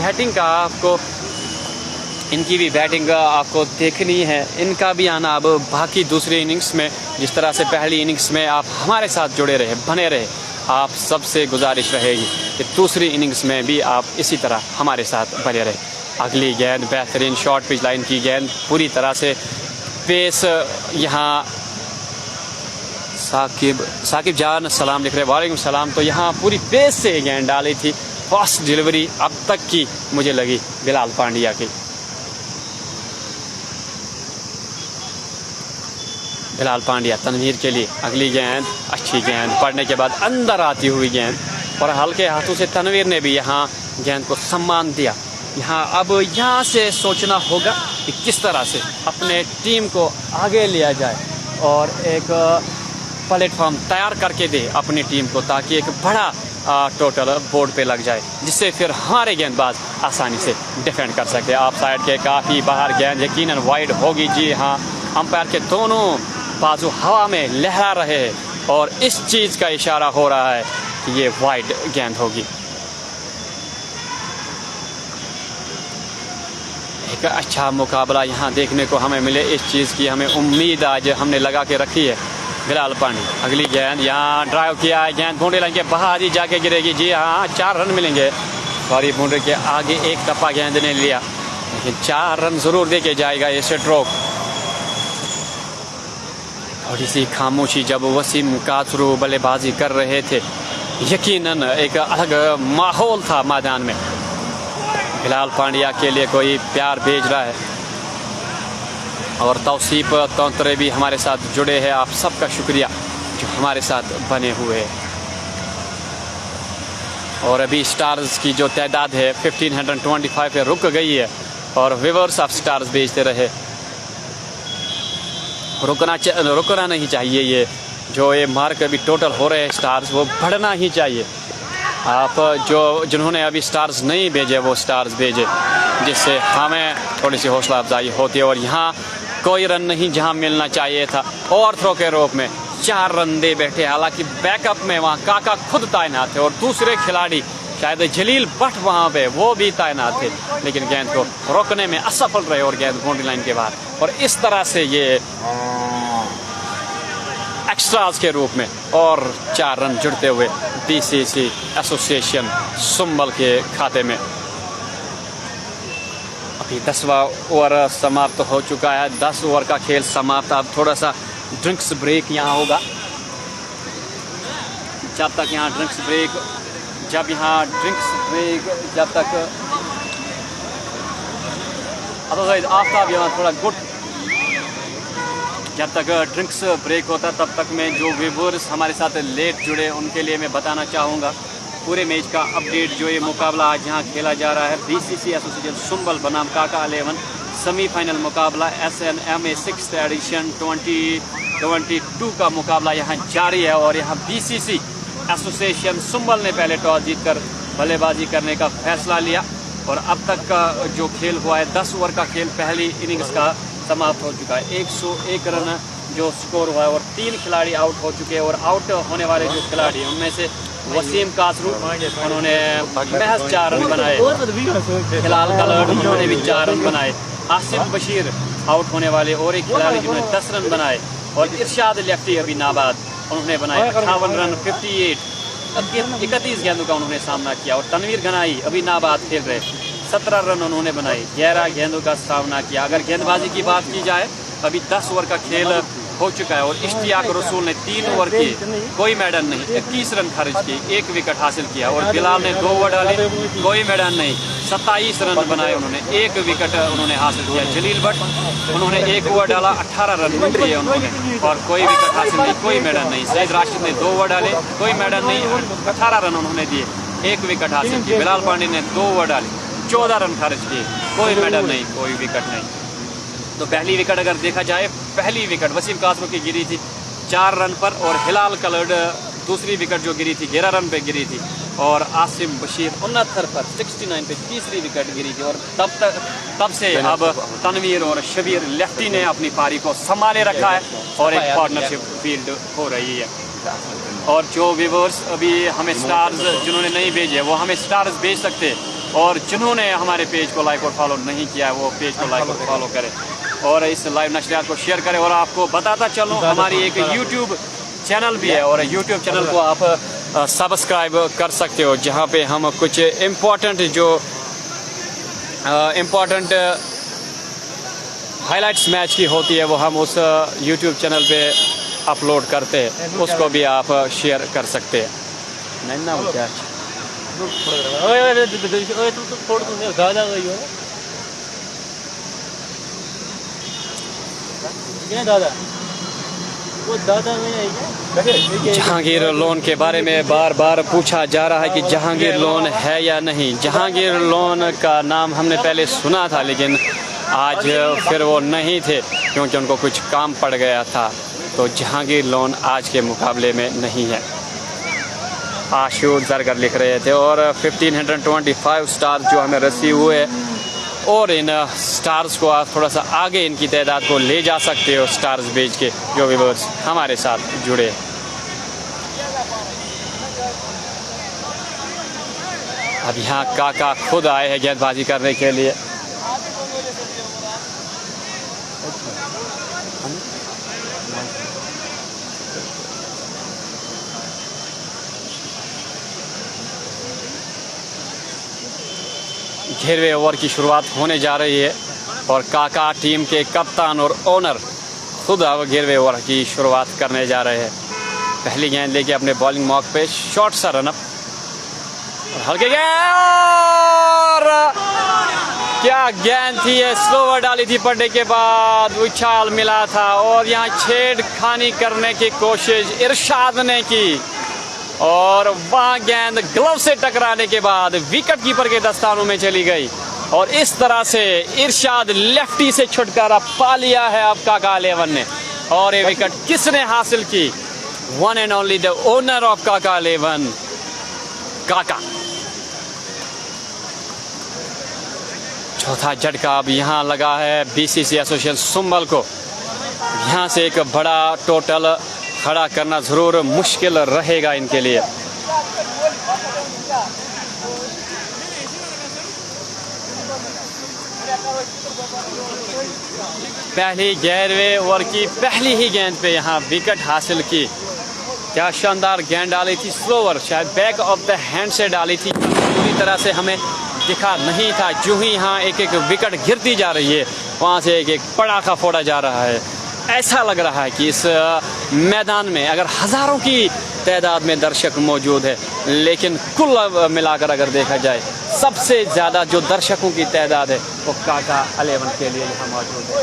बैटिंग आपको देखनी है। इनका भी आना अब बाकी दूसरी इनिंग्स में, जिस तरह से पहली इनिंग्स में आप हमारे साथ जुड़े रहे, बने रहे, आप सबसे गुजारिश रहेगी कि दूसरी इनिंग्स में भी आप इसी तरह हमारे साथ बने रहे। अगली गेंद बेहतरीन शॉर्ट पिच लाइन की गेंद, पूरी तरह से पेस यहाँ साकिब जान सलाम लिख रहे, वालेकुम सलाम। तो यहाँ पूरी पेस से गेंद डाली थी, फास्ट डिलीवरी अब तक की मुझे लगी बिलाल पांड्या की। बिलाल पांड्या तनवीर के लिए अगली गेंद, अच्छी गेंद पड़ने के बाद अंदर आती हुई गेंद, और हल्के हाथों से तनवीर ने भी यहाँ गेंद को सम्मान दिया। अब यहाँ से सोचना होगा कि किस तरह से अपने टीम को आगे लिया जाए और एक प्लेटफॉर्म तैयार करके दे अपनी टीम को, ताकि एक बड़ा टोटल बोर्ड पे लग जाए, जिससे फिर हमारे गेंदबाज आसानी से डिफेंड कर सकते हैं। आप साइड के काफ़ी बाहर गेंद यकीनन वाइड होगी। जी हाँ, अंपायर के दोनों बाजू हवा में लहरा रहे हैं और इस चीज़ का इशारा हो रहा है कि ये वाइड गेंद होगी। एक अच्छा मुकाबला यहाँ देखने को हमें मिले, इस चीज़ की हमें उम्मीद आज हमने लगा के रखी है। बिलाल पांड्या अगली गेंद, यहाँ ड्राइव किया है, गेंद बाउंड्री लाइन के बाहर ही जाके गिरेगी। जी हाँ, 4 रन मिलेंगे। सॉरी, बाउंड्री के आगे एक टप्पा गेंद ने लिया, लेकिन 4 रन जरूर देके जाएगा ये स्ट्रोक। थोड़ी सी खामोशी जब वसीम कासरू बल्लेबाजी कर रहे थे, यकीनन एक अलग माहौल था मैदान में। बिलाल पांड्या के लिए कोई प्यार भेज रहा है, और तौसीफ तौतरे भी हमारे साथ जुड़े हैं। आप सबका शुक्रिया जो हमारे साथ बने हुए हैं। और अभी स्टार्स की जो तादाद है 1525 पे रुक गई है, और व्यूअर्स ऑफ स्टार्स भेजते रहे। रुकना नहीं चाहिए। ये जो ये मार्क अभी टोटल हो रहे हैं स्टार्स, वो बढ़ना ही चाहिए। आप जिन्होंने अभी स्टार्स नहीं भेजे वो स्टार्स भेजे, जिससे हमें थोड़ी सी हौसला अफजाई होती है। और यहाँ कोई रन नहीं जहाँ मिलना चाहिए था, और थ्रो के रूप में 4 रन दे बैठे। हालांकि बैकअप में वहाँ काका खुद तैनात थे और दूसरे खिलाड़ी शायद जलील भट्ट वहाँ पे वो भी तैनात थे, लेकिन गेंद को रोकने में असफल रहे और गेंद बाउंड्री लाइन के बाहर। और इस तरह से ये एक्स्ट्रास के रूप में और 4 रन जुड़ते हुए BCC एसोसिएशन सुंबल के खाते में। अभी 10वां ओवर समाप्त हो चुका है, 10 ओवर का खेल समाप्त। अब थोड़ा सा ड्रिंक्स ब्रेक यहाँ होगा। जब तक यहाँ ड्रिंक्स ब्रेक जब तक आफ्ताब यहाँ थोड़ा गुड, जब तक ड्रिंक्स ब्रेक होता तब तक मैं जो व्यूअर्स हमारे साथ लेट जुड़े उनके लिए मैं बताना चाहूँगा पूरे मैच का अपडेट। जो ये मुकाबला आज यहाँ खेला जा रहा है, BCC एसोसिएशन सुंबल बनाम काका 11 सेमीफाइनल मुकाबला SNMA 6th एडिशन 2022 का मुकाबला यहाँ जारी है। और यहाँ BCC एसोसिएशन सुंबल ने पहले टॉस जीतकर बल्लेबाजी करने का फैसला लिया, और अब तक का जो खेल हुआ है 10 ओवर का खेल पहली इनिंग्स का समाप्त हो चुका है। 101 रन जो स्कोर हुआ है, और 3 खिलाड़ी आउट हो चुके हैं। और आउट होने वाले जो खिलाड़ी उनमें से वसीम कासरू उन्होंने महज 4 रन बनाए, हिलाल कलर उन्होंने भी 4 रन बनाए, आसिफ बशीर आउट होने वाले और एक खिलाड़ी जिन्होंने 10 रन बनाए, और इरशाद लेफ्टी अभी नाबाद उन्होंने बनाए 58 रन 31 गेंदों का उन्होंने सामना किया। और तनवीर गनाई अभी नाबाद खेल रहे 17 रन उन्होंने बनाए, 11 गेंदों का सामना किया। अगर गेंदबाजी की बात की जाए, अभी 10 ओवर का खेल हो चुका है। और इश्तियाक रसूल ने 3 ओवर किए, कोई मैडन नहीं, 21 रन खर्च किए, 1 विकेट हासिल किया। और बिलाल ने 2 ओवर डाले, कोई मैडन नहीं, 27 रन बनाए उन्होंने, 1 विकेट उन्होंने हासिल किया। जलील भट्ट उन्होंने 1 ओवर डाला, 18 रन दिए उन्होंने और कोई विकेट हासिल नहीं, कोई मैडन नहीं। सईद राशिद ने 2 ओवर डाले, कोई मैडन नहीं, 18 रन उन्होंने दिए, 1 विकेट हासिल किया। बिलाल पांडे ने 2 ओवर डाले, 14 रन खर्च किए, कोई मैडल नहीं, कोई विकेट नहीं। तो पहली विकेट अगर देखा जाए, पहली विकेट वसीम कासरो की गिरी थी 4 रन पर, और हिलाल कलर्ड दूसरी विकेट जो गिरी थी 11 रन पे गिरी थी, और आसिम बशीर 69 पर 69 पे तीसरी विकेट गिरी थी। और तब से अब तनवीर और शबीर लेफ्टी ने अपनी पारी को संभाले रखा है और एक पार्टनरशिप फील्ड हो रही है। और जो व्यूअर्स अभी हमें स्टार्स जिन्होंने नहीं भेजे वो हमें स्टार्स भेज सकते हैं, और जिन्होंने हमारे पेज को लाइक और फॉलो नहीं किया है वो पेज को लाइक और फॉलो करें और इस लाइव नशरियात को शेयर करें। और आपको बताता चलूँ हमारी एक यूट्यूब चैनल भी है, और यूट्यूब चैनल को आप सब्सक्राइब कर सकते हो, जहाँ पे हम कुछ इम्पोर्टेंट हाइलाइट्स मैच की होती है वो हम उस यूट्यूब चैनल पे अपलोड करते हैं, उसको भी आप शेयर कर सकते हैं। नहीं ना क्या जहांगीर लोन के बारे में बार बार पूछा जा रहा है कि जहांगीर लोन है या नहीं। जहांगीर लोन का नाम हमने पहले सुना था, लेकिन आज फिर वो नहीं थे क्योंकि उनको कुछ काम पड़ गया था। तो जहांगीर लोन आज के मुकाबले में नहीं है। आशूर जरगर लिख रहे थे, और 1525 स्टार जो हमें रिसीव हुए, और इन स्टार्स को आप थोड़ा सा आगे इनकी तादाद को ले जा सकते हो स्टार्स भेज के, जो व्यूअर्स हमारे साथ जुड़े। अब यहाँ काका खुद आए हैं गेंदबाजी करने के लिए। घेरवे ओवर की शुरुआत होने जा रही है, और काका टीम के कप्तान और ओनर खुद अब घेरवे ओवर की शुरुआत करने जा रहे हैं। पहली गेंद लेके अपने बॉलिंग मॉक पे शॉर्ट सा रनअप, हल्के गेंद, और क्या गेंद थी ये, स्लोवर डाली थी पड़ने के बाद, उछाल मिला था, और यहाँ छेड़खानी करने की कोशिश इरशाद ने की, और वहाँ गेंद ग्लव से टकराने के बाद विकेट कीपर के दस्तानों में चली गई। और इस तरह से इरशाद लेफ्टी से छुटकारा पा लिया है अब काका 11 ने। और ये विकेट किसने हासिल की? One and only the owner of काका 11, काका। चौथा झटका अब यहाँ लगा है बीसीसी एसोसिएशन सुंबल को। यहाँ से एक बड़ा टोटल खड़ा करना जरूर मुश्किल रहेगा इनके लिए। पहली 11वें ओवर की पहली ही गेंद पे यहाँ विकेट हासिल की। क्या शानदार गेंद डाली थी, स्लोवर, शायद बैक ऑफ द हैंड से डाली थी, पूरी तरह से हमें दिखा नहीं था। जो ही यहाँ एक एक विकेट गिरती जा रही है, वहाँ से एक एक पटाखा फोड़ा जा रहा है। ऐसा लग रहा है कि इस मैदान में अगर हज़ारों की तादाद में दर्शक मौजूद है, लेकिन कुल मिलाकर अगर देखा जाए सबसे ज़्यादा जो दर्शकों की तादाद है वो काका 11 के लिए यहाँ मौजूद है।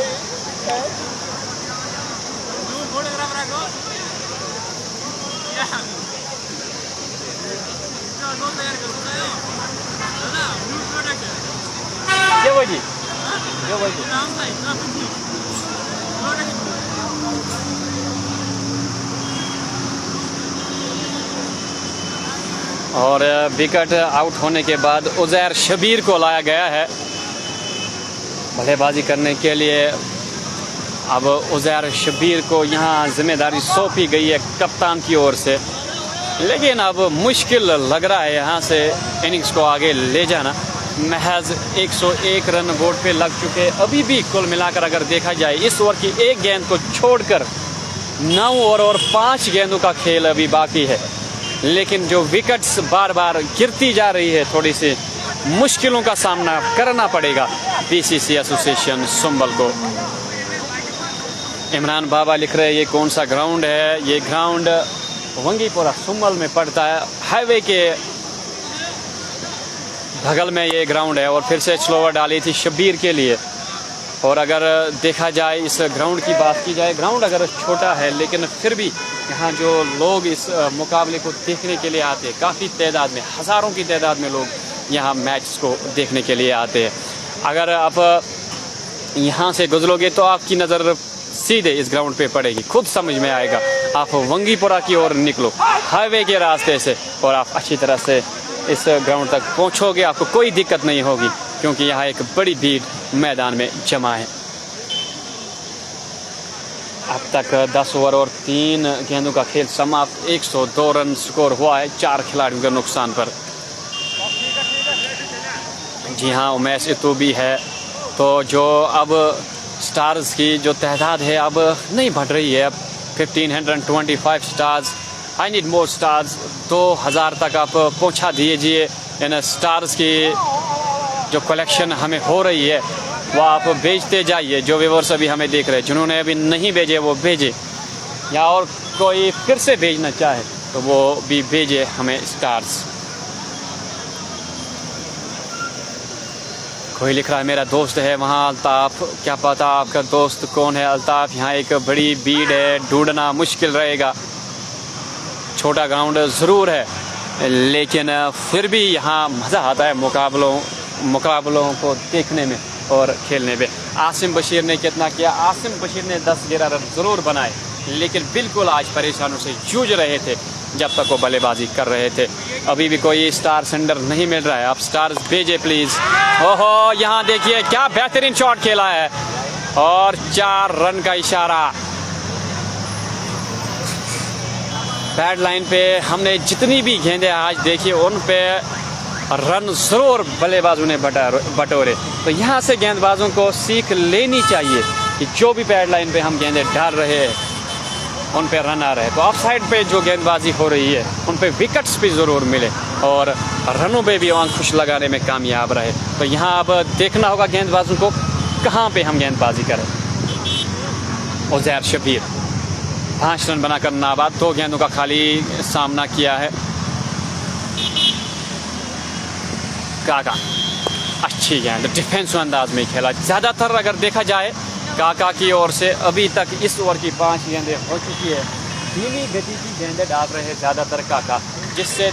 और विकेट आउट होने के बाद उज़ैर शबीर को लाया गया है बल्लेबाजी करने के लिए। अब उज़ैर शबीर को यहाँ जिम्मेदारी सौंपी गई है कप्तान की ओर से, लेकिन अब मुश्किल लग रहा है यहाँ से इनिंग्स को आगे ले जाना। महज 101 रन बोर्ड पे लग चुके अभी भी। कुल मिलाकर अगर देखा जाए इस ओवर की एक गेंद को छोड़कर 9 ओवर और 5 गेंदों का खेल अभी बाकी है, लेकिन जो विकेट्स बार बार गिरती जा रही है, थोड़ी सी मुश्किलों का सामना करना पड़ेगा बीसीसी एसोसिएशन सुंबल को। इमरान बाबा लिख रहे हैं ये कौन सा ग्राउंड है। ये ग्राउंड वंगीपुरा सुम्मल में पड़ता है, हाईवे के बगल में ये ग्राउंड है। और फिर से स्लोवर डाली थी शब्बीर के लिए। और अगर देखा जाए इस ग्राउंड की बात की जाए, ग्राउंड अगर छोटा है लेकिन फिर भी यहाँ जो लोग इस मुकाबले को देखने के लिए आते हैं, काफ़ी तादाद में, हज़ारों की तादाद में लोग यहाँ मैच को देखने के लिए आते हैं। अगर आप यहाँ से गुजरोगे तो आपकी नज़र सीधे इस ग्राउंड पे पड़ेगी, खुद समझ में आएगा। आप वंगीपुरा की ओर निकलो हाईवे के रास्ते से और आप अच्छी तरह से इस ग्राउंड तक पहुँचोगे, आपको कोई दिक्कत नहीं होगी, क्योंकि यहाँ एक बड़ी भीड़ मैदान में जमा है। अब तक 10 ओवर और 3 गेंदों का खेल समाप्त। 102 रन स्कोर हुआ है 4 खिलाड़ियों के नुकसान पर। जी हाँ, उमेश इतू भी है। तो जो अब स्टार्स की जो तादाद है अब नहीं बढ़ रही है। अब 1525 stars, I need more stars. 2000 तक आप पहुंचा दीजिए। इन स्टार्स की जो कलेक्शन हमें हो रही है वो आप भेजते जाइए। जो व्यूअर्स अभी हमें देख रहे हैं, जिन्होंने अभी नहीं भेजे वो भेजे, या और कोई फिर से भेजना चाहे तो वो भी भेजे हमें स्टार्स। कोई लिख रहा है मेरा दोस्त है वहाँ अल्ताफ़। क्या पता आपका दोस्त कौन है अल्ताफ़। यहाँ एक बड़ी भीड़ है, ढूंढना मुश्किल रहेगा। छोटा ग्राउंड ज़रूर है लेकिन फिर भी यहाँ मज़ा आता है मुकाबलों को देखने में और खेलने में। आसिम बशीर ने कितना किया? आसिम बशीर ने 10-11 रन ज़रूर बनाए, लेकिन बिल्कुल आज परेशानियों से जूझ रहे थे जब तक वो बल्लेबाजी कर रहे थे। अभी भी कोई स्टार सेंडर नहीं मिल रहा है। आप स्टार्स भेजे प्लीज़। ओहो, यहाँ देखिए क्या बेहतरीन शॉट खेला है और 4 रन का इशारा। बैड लाइन पे हमने जितनी भी गेंदें आज देखी उन पे रन ज़रूर बल्लेबाजों ने बटोरे। तो यहाँ से गेंदबाजों को सीख लेनी चाहिए कि जो भी बैड लाइन पे हम गेंदें डाल रहे हैं उन पे रन आ रहे हैं, तो ऑफ साइड पे जो गेंदबाजी हो रही है उन पे विकेट्स भी ज़रूर मिले और रनों पे भी अंकुश लगाने में कामयाब रहे। तो यहाँ अब देखना होगा गेंदबाजों को कहाँ पे हम गेंदबाजी करें। उज़ैर शब्बीर 5 रन बनाकर नाबाद, 2 गेंदों का खाली सामना किया है। काका अच्छी गेंद डिफेंसिव अंदाज में खेला। ज़्यादातर अगर देखा जाए काका की ओर से अभी तक इस ओवर की 5 गेंदें हो चुकी है। धीमी गति की गेंदें डाल रहे हैं ज़्यादातर काका, जिससे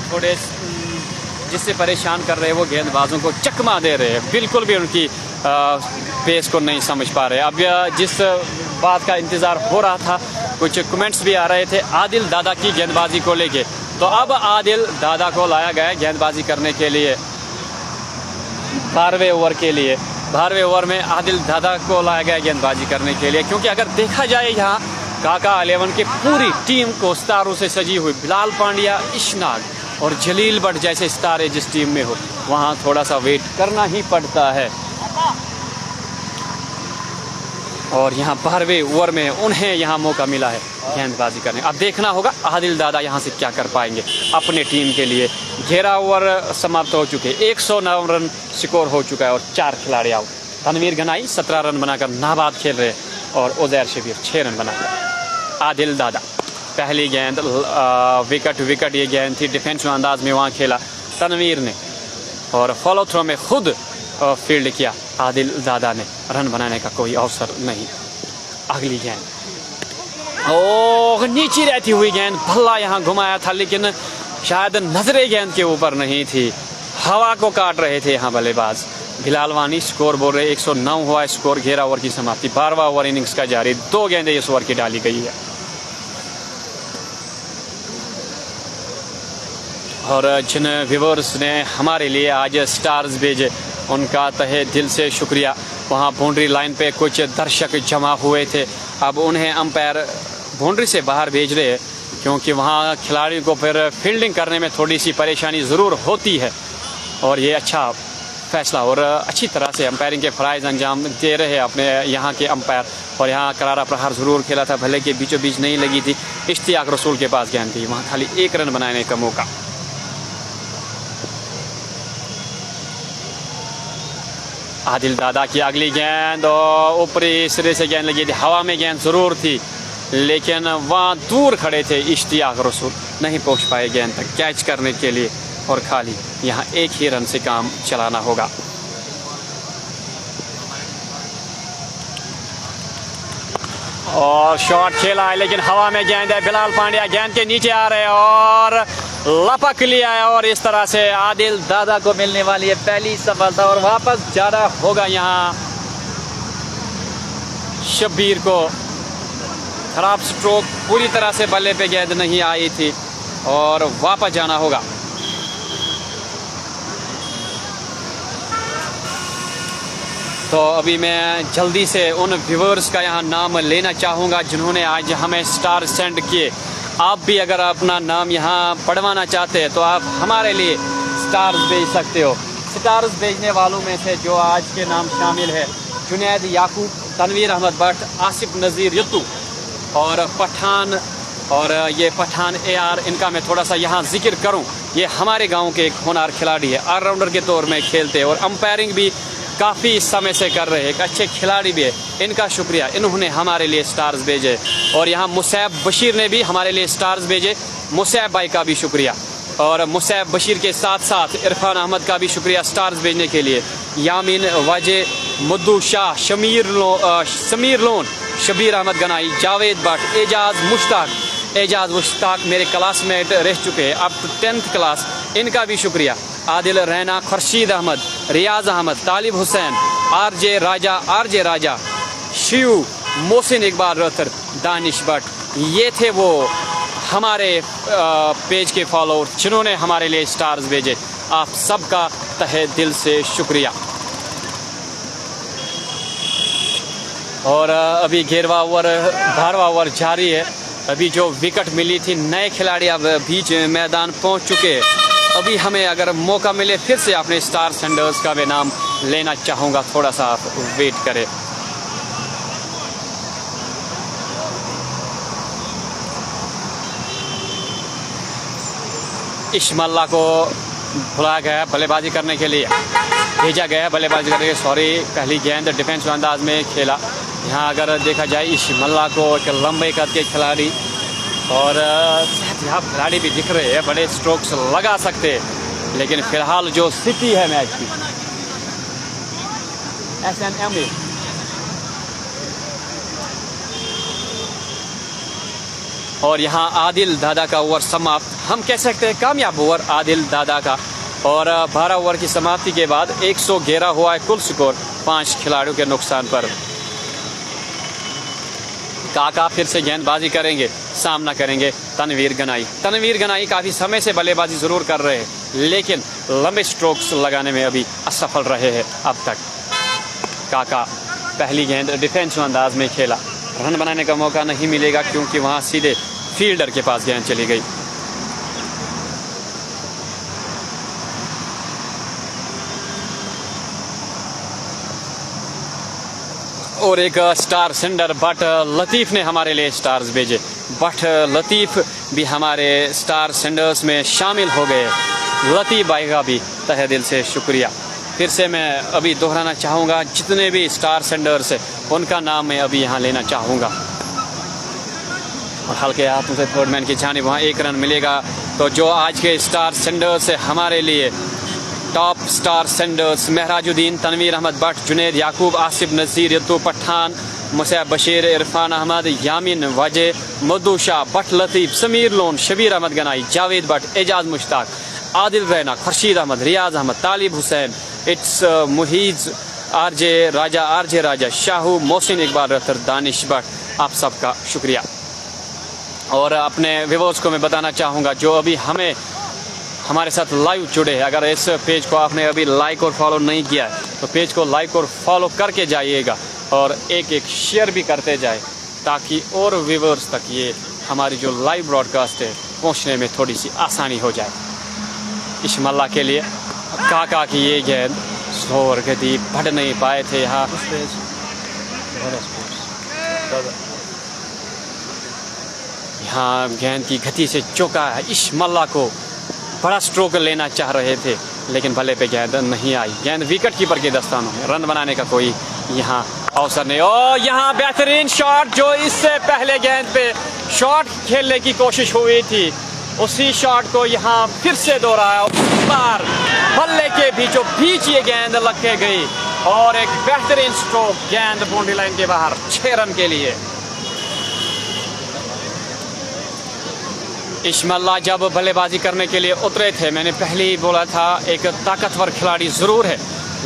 परेशान कर रहे हैं वो गेंदबाजों को चकमा दे रहे हैं। बिल्कुल भी उनकी पेस को नहीं समझ पा रहे। अब जिस बात का इंतज़ार हो रहा था, कुछ कमेंट्स भी आ रहे थे आदिल दादा की गेंदबाजी को लेके, तो अब आदिल दादा को लाया गया है गेंदबाजी करने के लिए 12वें ओवर के लिए। 12वें ओवर में आदिल दादा को लाया गया गेंदबाजी करने के लिए, क्योंकि अगर देखा जाए यहाँ काका 11 की पूरी टीम को स्टारों से सजी हुई, बिलाल पांड्या, इशनाक और जलील भट्ट जैसे स्टार जिस टीम में हो वहाँ थोड़ा सा वेट करना ही पड़ता है। और यहाँ 12वें ओवर में उन्हें यहाँ मौका मिला है गेंदबाजी करने। अब देखना होगा आदिल दादा यहाँ से क्या कर पाएंगे अपने टीम के लिए। 11 ओवर समाप्त हो चुके, 109 रन स्कोर हो चुका है और 4 खिलाड़ी आउट। तनवीर गनाई 17 रन बनाकर नाबाद खेल रहे और उज़ैर शब्बीर 6 रन बनाकर। आदिल दादा पहली गेंद विकेट ये गेंद थी, डिफेंसिव अंदाज में वहाँ खेला तनवीर ने और फॉलो थ्रो में खुद फील्ड किया आदिल दादा ने। रन बनाने का कोई अवसर नहीं। अगली गेंद ओह नीचे रहती हुई गेंद, भल्ला यहाँ घुमाया था लेकिन शायद नजरें गेंद के ऊपर नहीं थी, हवा को काट रहे थे यहाँ बल्लेबाज। बिलाल वानी स्कोर बोल रहे 109 हुआ स्कोर। 11 ओवर की समाप्ति, 12वां ओवर इनिंग्स का जारी। 2 गेंदें इस ओवर की डाली गई है और जिन व्यूअर्स ने हमारे लिए आज स्टार्स भेजे उनका तहे दिल से शुक्रिया। वहाँ बाउंड्री लाइन पे कुछ दर्शक जमा हुए थे, अब उन्हें अंपायर बाउंड्री से बाहर भेज रहे हैं क्योंकि वहाँ खिलाड़ियों को फिर फील्डिंग करने में थोड़ी सी परेशानी ज़रूर होती है। और ये अच्छा फैसला और अच्छी तरह से अंपायरिंग के फ़राइज़ अंजाम दे रहे हैं अपने यहाँ के अंपायर। और यहाँ करारा प्रहार ज़रूर खेला था, भले के बीचों बीच नहीं लगी थी। इश्तियाक रसूल के पास गेंद थी, वहाँ खाली 1 रन बनाने का मौका। आदिल दादा की अगली गेंद और ऊपरी सिरे से गेंद लगी थी, हवा में गेंद ज़रूर थी लेकिन वहाँ दूर खड़े थे इश्तियाक रसूल, नहीं पहुँच पाए गेंद तक कैच करने के लिए और खाली यहाँ एक ही रन से काम चलाना होगा। और शॉट खेला है लेकिन हवा में गेंद है, बिलाल पांड्या गेंद के नीचे आ रहे हैं और लपक लिया है और इस तरह से आदिल दादा को मिलने वाली है पहली सफलता और वापस जाना होगा यहाँ शब्बीर को। खराब स्ट्रोक, पूरी तरह से बल्ले पे गेंद नहीं आई थी और वापस जाना होगा। तो अभी मैं जल्दी से उन व्यूअर्स का यहाँ नाम लेना चाहूँगा जिन्होंने आज हमें स्टार सेंड किए। आप भी अगर अपना नाम यहाँ पढ़वाना चाहते हैं तो आप हमारे लिए स्टार्स भेज सकते हो। स्टार्स भेजने वालों में से जो आज के नाम शामिल है जुनैद याकूब, तनवीर अहमद भट्ट, आसिफ नज़ीर यत्तू और पठान। और ये पठान AR, इनका मैं थोड़ा सा यहाँ जिक्र करूँ, ये हमारे गांव के एक होनहार खिलाड़ी है, ऑलराउंडर के तौर में खेलते हैं और अंपायरिंग भी काफ़ी समय से कर रहे हैं, एक अच्छे खिलाड़ी भी है। इनका शुक्रिया, इन्होंने हमारे लिए स्टार्स भेजे। और यहाँ मुसैब बशीर ने भी हमारे लिए स्टार्स भेजे, मुसैब भाई का भी शुक्रिया। और मुसैब बशीर के साथ साथ इरफान अहमद का भी शुक्रिया स्टार्स भेजने के लिए। यामीन वाजे, मुद्दू शाह, समीर लोन, शबीर अहमद गनाई, जावेद भट्ट, एजाज मुश्ताक मेरे क्लासमेट रह चुके हैं अप टू 10th क्लास, इनका भी शुक्रिया। आदिल रैना, खुर्शीद अहमद, रियाज अहमद, तालिब हुसैन, आरजे राजा, शिव, मोहसिन इकबाल रथर, दानिश भट्ट, ये थे वो हमारे पेज के फॉलोअर जिन्होंने हमारे लिए स्टार्स भेजे। आप सबका तहे दिल से शुक्रिया। और अभी 11वां ओवर 12वां ओवर जारी है। अभी जो विकेट मिली थी, नए खिलाड़ी अब बीच मैदान पहुंच चुके हैं। अभी हमें अगर मौका मिले फिर से अपने स्टार सेंडर्स का मैं नाम लेना चाहूँगा, थोड़ा सा आप वेट करें। इस्माइल को बुलाया गया है बल्लेबाजी करने के लिए, भेजा गया है बल्लेबाजी करने के लिए। सॉरी, पहली गेंद डिफेंस अंदाज में खेला। यहाँ अगर देखा जाए इस्माइल को एक लंबे कद के खिलाड़ी और यहाँ खिलाड़ी भी दिख रहे हैं, बड़े स्ट्रोक्स लगा सकते हैं, लेकिन फिलहाल जो स्थिति है मैच की SNM में और यहाँ आदिल दादा का ओवर समाप्त, हम कह सकते हैं कामयाब ओवर आदिल दादा का। और 12 ओवर की समाप्ति के बाद 111 हुआ है कुल स्कोर 5 खिलाड़ियों के नुकसान पर। काका फिर से गेंदबाजी करेंगे, सामना करेंगे तनवीर गनाई काफ़ी समय से बल्लेबाजी ज़रूर कर रहे हैं लेकिन लंबे स्ट्रोक्स लगाने में अभी असफल रहे हैं अब तक। काका पहली गेंद डिफेंस अंदाज में खेला, रन बनाने का मौका नहीं मिलेगा क्योंकि वहाँ सीधे फील्डर के पास गेंद चली गई। और एक स्टार सेंडर बट लतीफ़ ने हमारे लिए स्टार्स भेजे। बट लतीफ़ भी हमारे स्टार सेंडर्स में शामिल हो गए। लतीफ़ भाई का भी तहे दिल से शुक्रिया। फिर से मैं अभी दोहराना चाहूँगा, जितने भी स्टार सेंडर्स हैं उनका नाम मैं अभी यहाँ लेना चाहूँगा। और हल्के हाथों से थर्ड मैन की जानिब वहाँ 1 रन मिलेगा। तो जो आज के स्टार सेंडर्स है हमारे लिए, top star senders Mehrajuddin, Tanveer Ahmed Bhat, Junaid Yaqoob, Asif Nazir Yattoo, Pathan, Musaib Bashir, Irfan Ahmed, Yameen Waje, Maddu Shah, Bhat Latif, Sameer Lone, Shabir Ahmed Ganai, Javed Bhat, Ejaz Mushtaq, Adil Raina, Khursheed Ahmed, Riyaz Ahmed, Talib Hussain, it's Muheez, RJ Raja, Shahu, Mohsin Iqbal Rather, Danish Bhat, आप सबका शुक्रिया। और अपने व्यूअर्स को मैं बताना चाहूँगा जो अभी हमारे साथ लाइव जुड़े हैं, अगर इस पेज को आपने अभी लाइक और फॉलो नहीं किया है तो पेज को लाइक और फॉलो करके जाइएगा और एक शेयर भी करते जाए ताकि और व्यूअर्स तक ये हमारी जो लाइव ब्रॉडकास्ट है पहुंचने में थोड़ी सी आसानी हो जाए। इस्माइल के लिए काका की ये गेंद जोर गति बढ़ नहीं पाए थे यहाँ। यहाँ गेंद की गति से चौका है। इस्माइल को बड़ा स्ट्रोक लेना चाह रहे थे लेकिन भले पे गेंद नहीं आई। गेंद विकेट कीपर के दस्तानों में, रन बनाने का कोई यहाँ अवसर नहीं। और यहाँ बेहतरीन शॉट, जो इससे पहले गेंद पे शॉट खेलने की कोशिश हुई थी, उसी शॉट को यहाँ फिर से दोहराया। बार बल्ले के बीचों बीच ये गेंद लग के गई और एक बेहतरीन स्ट्रोक, गेंद बाउंड्री लाइन के बाहर 6 रन के लिए। इस्माइल जब बल्लेबाजी करने के लिए उतरे थे, मैंने पहले ही बोला था एक ताकतवर खिलाड़ी ज़रूर है,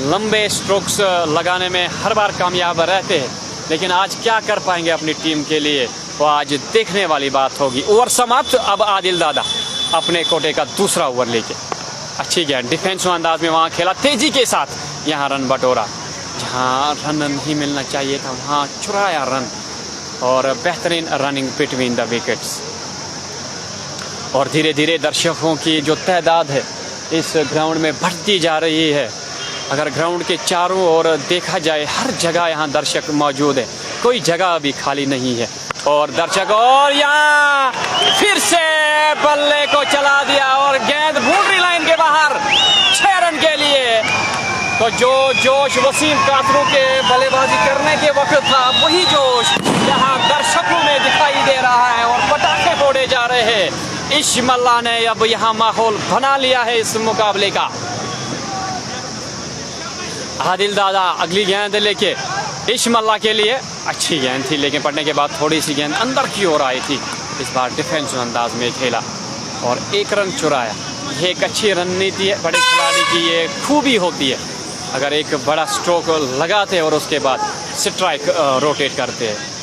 लंबे स्ट्रोक्स लगाने में हर बार कामयाब रहते हैं, लेकिन आज क्या कर पाएंगे अपनी टीम के लिए वो आज देखने वाली बात होगी। ओवर समाप्त। अब आदिल दादा अपने कोटे का दूसरा ओवर लेके अच्छी गेंद डिफेंसिव अंदाज में वहाँ खेला, तेजी के साथ यहाँ रन बटोरा। जहाँ रन नहीं मिलना चाहिए था वहाँ चुराया रन और बेहतरीन रनिंग बिटवीन द विकेट्स। और धीरे धीरे दर्शकों की जो तादाद है इस ग्राउंड में बढ़ती जा रही है। अगर ग्राउंड के चारों ओर देखा जाए, हर जगह यहाँ दर्शक मौजूद है, कोई जगह अभी खाली नहीं है। और दर्शक, और यहाँ फिर से बल्ले को चला दिया और गेंद बाउंड्री लाइन के बाहर 6 रन के लिए। तो जो जोश वसीम कातरू के बल्लेबाजी करने के वक्त था, वही जोश यहाँ दर्शकों में दिखाई दे रहा है और पटाखे फोड़े जा रहे हैं। इस्माइल ने अब यहाँ माहौल बना लिया है इस मुकाबले का। आदिल दादा अगली गेंद लेके इस्माइल के लिए अच्छी गेंद थी, लेकिन पड़ने के बाद थोड़ी सी गेंद अंदर की ओर आई थी। इस बार डिफेंसिव अंदाज में खेला और 1 रन चुराया। ये एक अच्छी रणनीति है, बड़े खिलाड़ी की ये खूबी होती है। अगर एक बड़ा स्ट्रोक लगाते हैं और उसके बाद स्ट्राइक रोटेट करते हैं।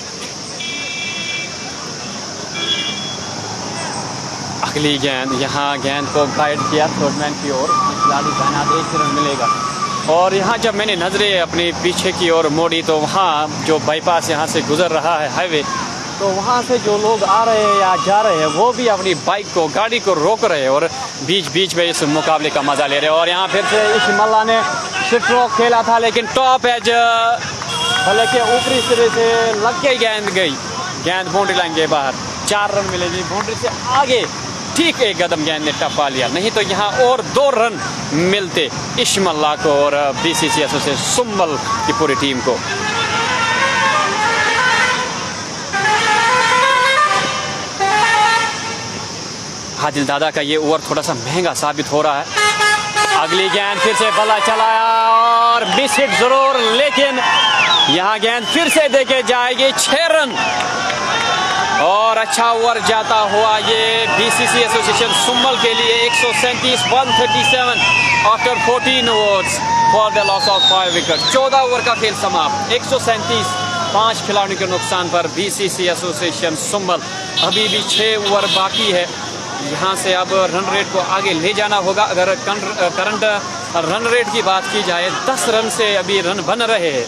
अगली गेंद, यहाँ गेंद को गाइड किया थर्डमैन की ओर, खिलाड़ी का 1 रन मिलेगा। और यहाँ जब मैंने नजरें अपनी पीछे की ओर मोड़ी तो वहाँ जो बाईपास यहाँ से गुजर रहा है हाईवे, तो वहाँ से जो लोग आ रहे हैं या जा रहे हैं वो भी अपनी बाइक को, गाड़ी को रोक रहे हैं और बीच बीच में इस मुकाबले का मजा ले रहे हैं। और यहाँ फिर से इस्माइल ने स्ट्रोक खेला था, लेकिन टॉप एज भले के ऊपरी सिरे से लग के गेंद गई। गेंद बाउंड्री लाइन के बाहर 4 रन मिलेगी। बाउंड्री से आगे ठीक एक कदम गेंद ने टप्पा लिया, नहीं तो यहाँ और 2 रन मिलते इस्माइल को और बीसीसी एसोसिएशन सुम्बल की पूरी टीम को। आदिल दादा का ये ओवर थोड़ा सा महंगा साबित हो रहा है। अगली गेंद फिर से बल्ला चलाया और मिस हिट जरूर, लेकिन यहाँ गेंद फिर से देके जाएगी 6 रन और अच्छा ओवर जाता हुआ ये बीसीसी एसोसिएशन सुम्बल के लिए 137 after 14 overs for the loss of 5 wicket. 14 over का खेल समाप्त, 137 5 खिलाड़ियों के नुकसान पर बीसीसी एसोसिएशन सुम्बल। अभी भी 6 ओवर बाकी है। यहाँ से अब रन रेट को आगे ले जाना होगा। अगर करंट रन रेट की बात की जाए, 10 रन से अभी रन बन रहे हैं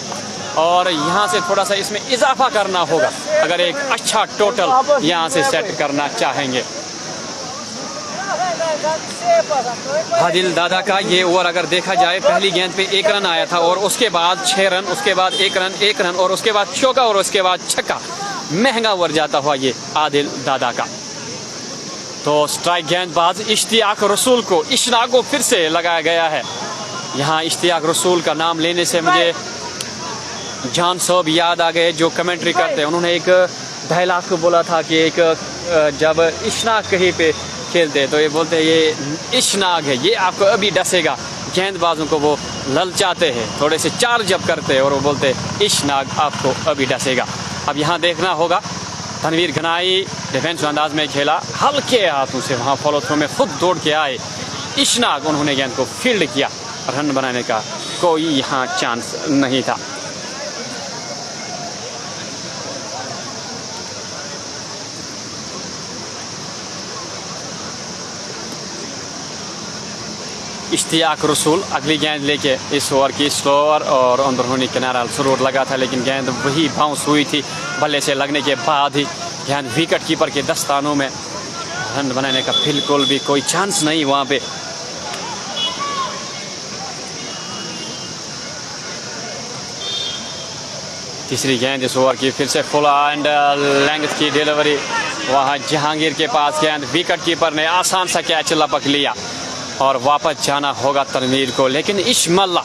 और यहाँ से थोड़ा सा इसमें इजाफा करना होगा अगर एक अच्छा टोटल यहाँ से सेट करना चाहेंगे। आदिल दादा का ये ओवर अगर देखा जाए, पहली गेंद पे 1 रन आया था और उसके बाद 6 रन, उसके बाद 1 रन और उसके बाद चौका और उसके बाद छक्का। महंगा ओवर जाता हुआ ये आदिल दादा का। तो स्ट्राइक गेंदबाज इश्तियाक रसूल को, इशनाक को फिर से लगाया गया है। यहाँ इश्तियाक रसूल का नाम लेने से मुझे जान साहब याद आ गए जो कमेंट्री करते हैं। उन्होंने एक डायलॉग को बोला था कि एक जब इशनाक कहीं पे खेलते हैं तो ये बोलते हैं ये इशनाक है, ये आपको अभी डसेगा। गेंदबाजों को वो ललचाते हैं, थोड़े से चार्ज अप करते हैं और वो बोलते हैं इशनाक आपको अभी डसेगा। अब यहाँ देखना होगा, तनवीर गनाई डिफेंस अंदाज में खेला, हल्के हाथों से वहाँ फॉलो थ्रो में खुद दौड़ के आए इशनाक, उन्होंने गेंद को फील्ड किया। रन बनाने का कोई यहाँ चांस नहीं था। इश्तियाक रसूल अगली गेंद लेके इस ओवर की स्लोअर और अंदरूनी किनारा जरूर लगा था, लेकिन गेंद वही बाउंस हुई थी। बल्ले से लगने के बाद ही गेंद विकेट कीपर के दस्तानों में। रन बनाने का बिल्कुल भी कोई चांस नहीं वहाँ पे। तीसरी गेंद इस ओवर की फिर से फुल एंड लेंथ की डिलीवरी, वहाँ जहांगीर के पास गेंद, विकेट कीपर ने आसान सा कैच लपक लिया। और वापस जाना होगा तनवीर को। लेकिन इस मल्ला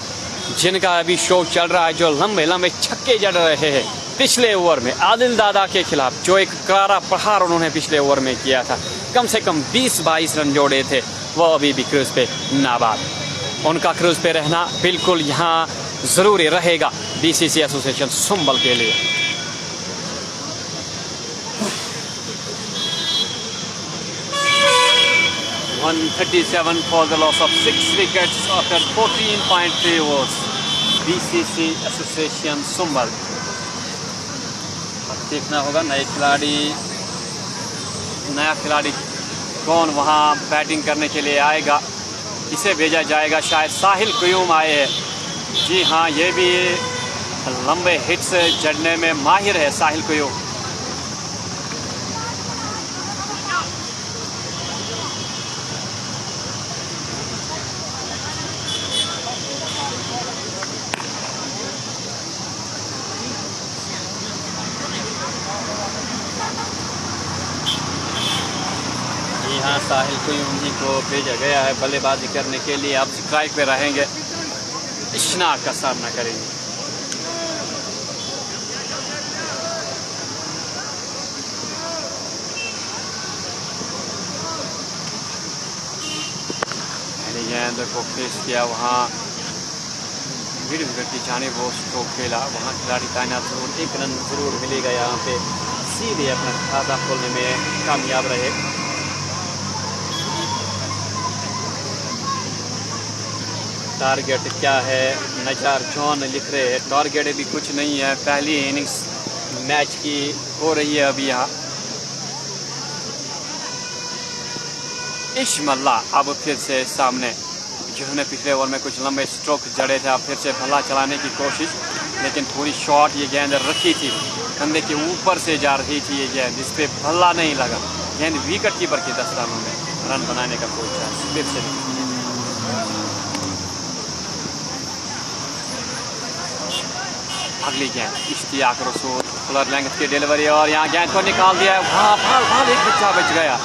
जिनका अभी शो चल रहा है, जो लंबे लंबे छक्के जड़ रहे हैं पिछले ओवर में आदिल दादा के खिलाफ, जो एक करारा प्रहार उन्होंने पिछले ओवर में किया था, कम से कम 20-22 रन जोड़े थे, वो अभी भी क्रूज पे नाबाद। उनका क्रूज पे रहना बिल्कुल यहाँ ज़रूरी रहेगा बीसीसी एसोसिएशन संभल के लिए। (137 for the loss of 6 wickets after 14.3 overs) BCC association Sambhal. अब देखना होगा नया खिलाड़ी कौन वहाँ बैटिंग करने के लिए आएगा, किसे भेजा जाएगा। शायद साहिल क्यूम आए हैं। जी हाँ, ये भी लंबे हिट्स जड़ने में माहिर है साहिल क्यूम। यहाँ साहिल क्यूम जी को भेजा गया है बल्लेबाजी करने के लिए। अब स्ट्राइक पे रहेंगे, इशनाक का सामना करेंगे। पहले गेंद को फेस किया, वहाँ मिड विकेट की जानिब वो स्ट्रोक खेला, वहाँ खिलाड़ी तैनात जरूर, 1 रन जरूर मिलेगा यहाँ पे। सीधे अपना खाता खोलने में कामयाब रहे। टारगेट क्या है, नजार जॉन लिख रहे हैं, टारगेट भी कुछ नहीं है। पहली इनिंग्स मैच की हो रही है अभी यहाँ। इश्मल्ला अब फिर से सामने, जिन्होंने पिछले ओवर में कुछ लंबे स्ट्रोक जड़े थे, अब फिर से भला चलाने की कोशिश, लेकिन पूरी शॉट ये गेंद रखी थी, कंधे के ऊपर से जा रही थी ये गेंद, जिस पे भला नहीं लगा। गेंद विकेट कीपर की दस्तानों में, रन बनाने का कोई चांस फिर से नहीं। अगली गेंद इश्तियाक रसूल, फुलर लेंथ की डिलीवरी, और यहाँ गेंद को निकाल दिया है। वहाँ बाल एक बच्चा बच गया,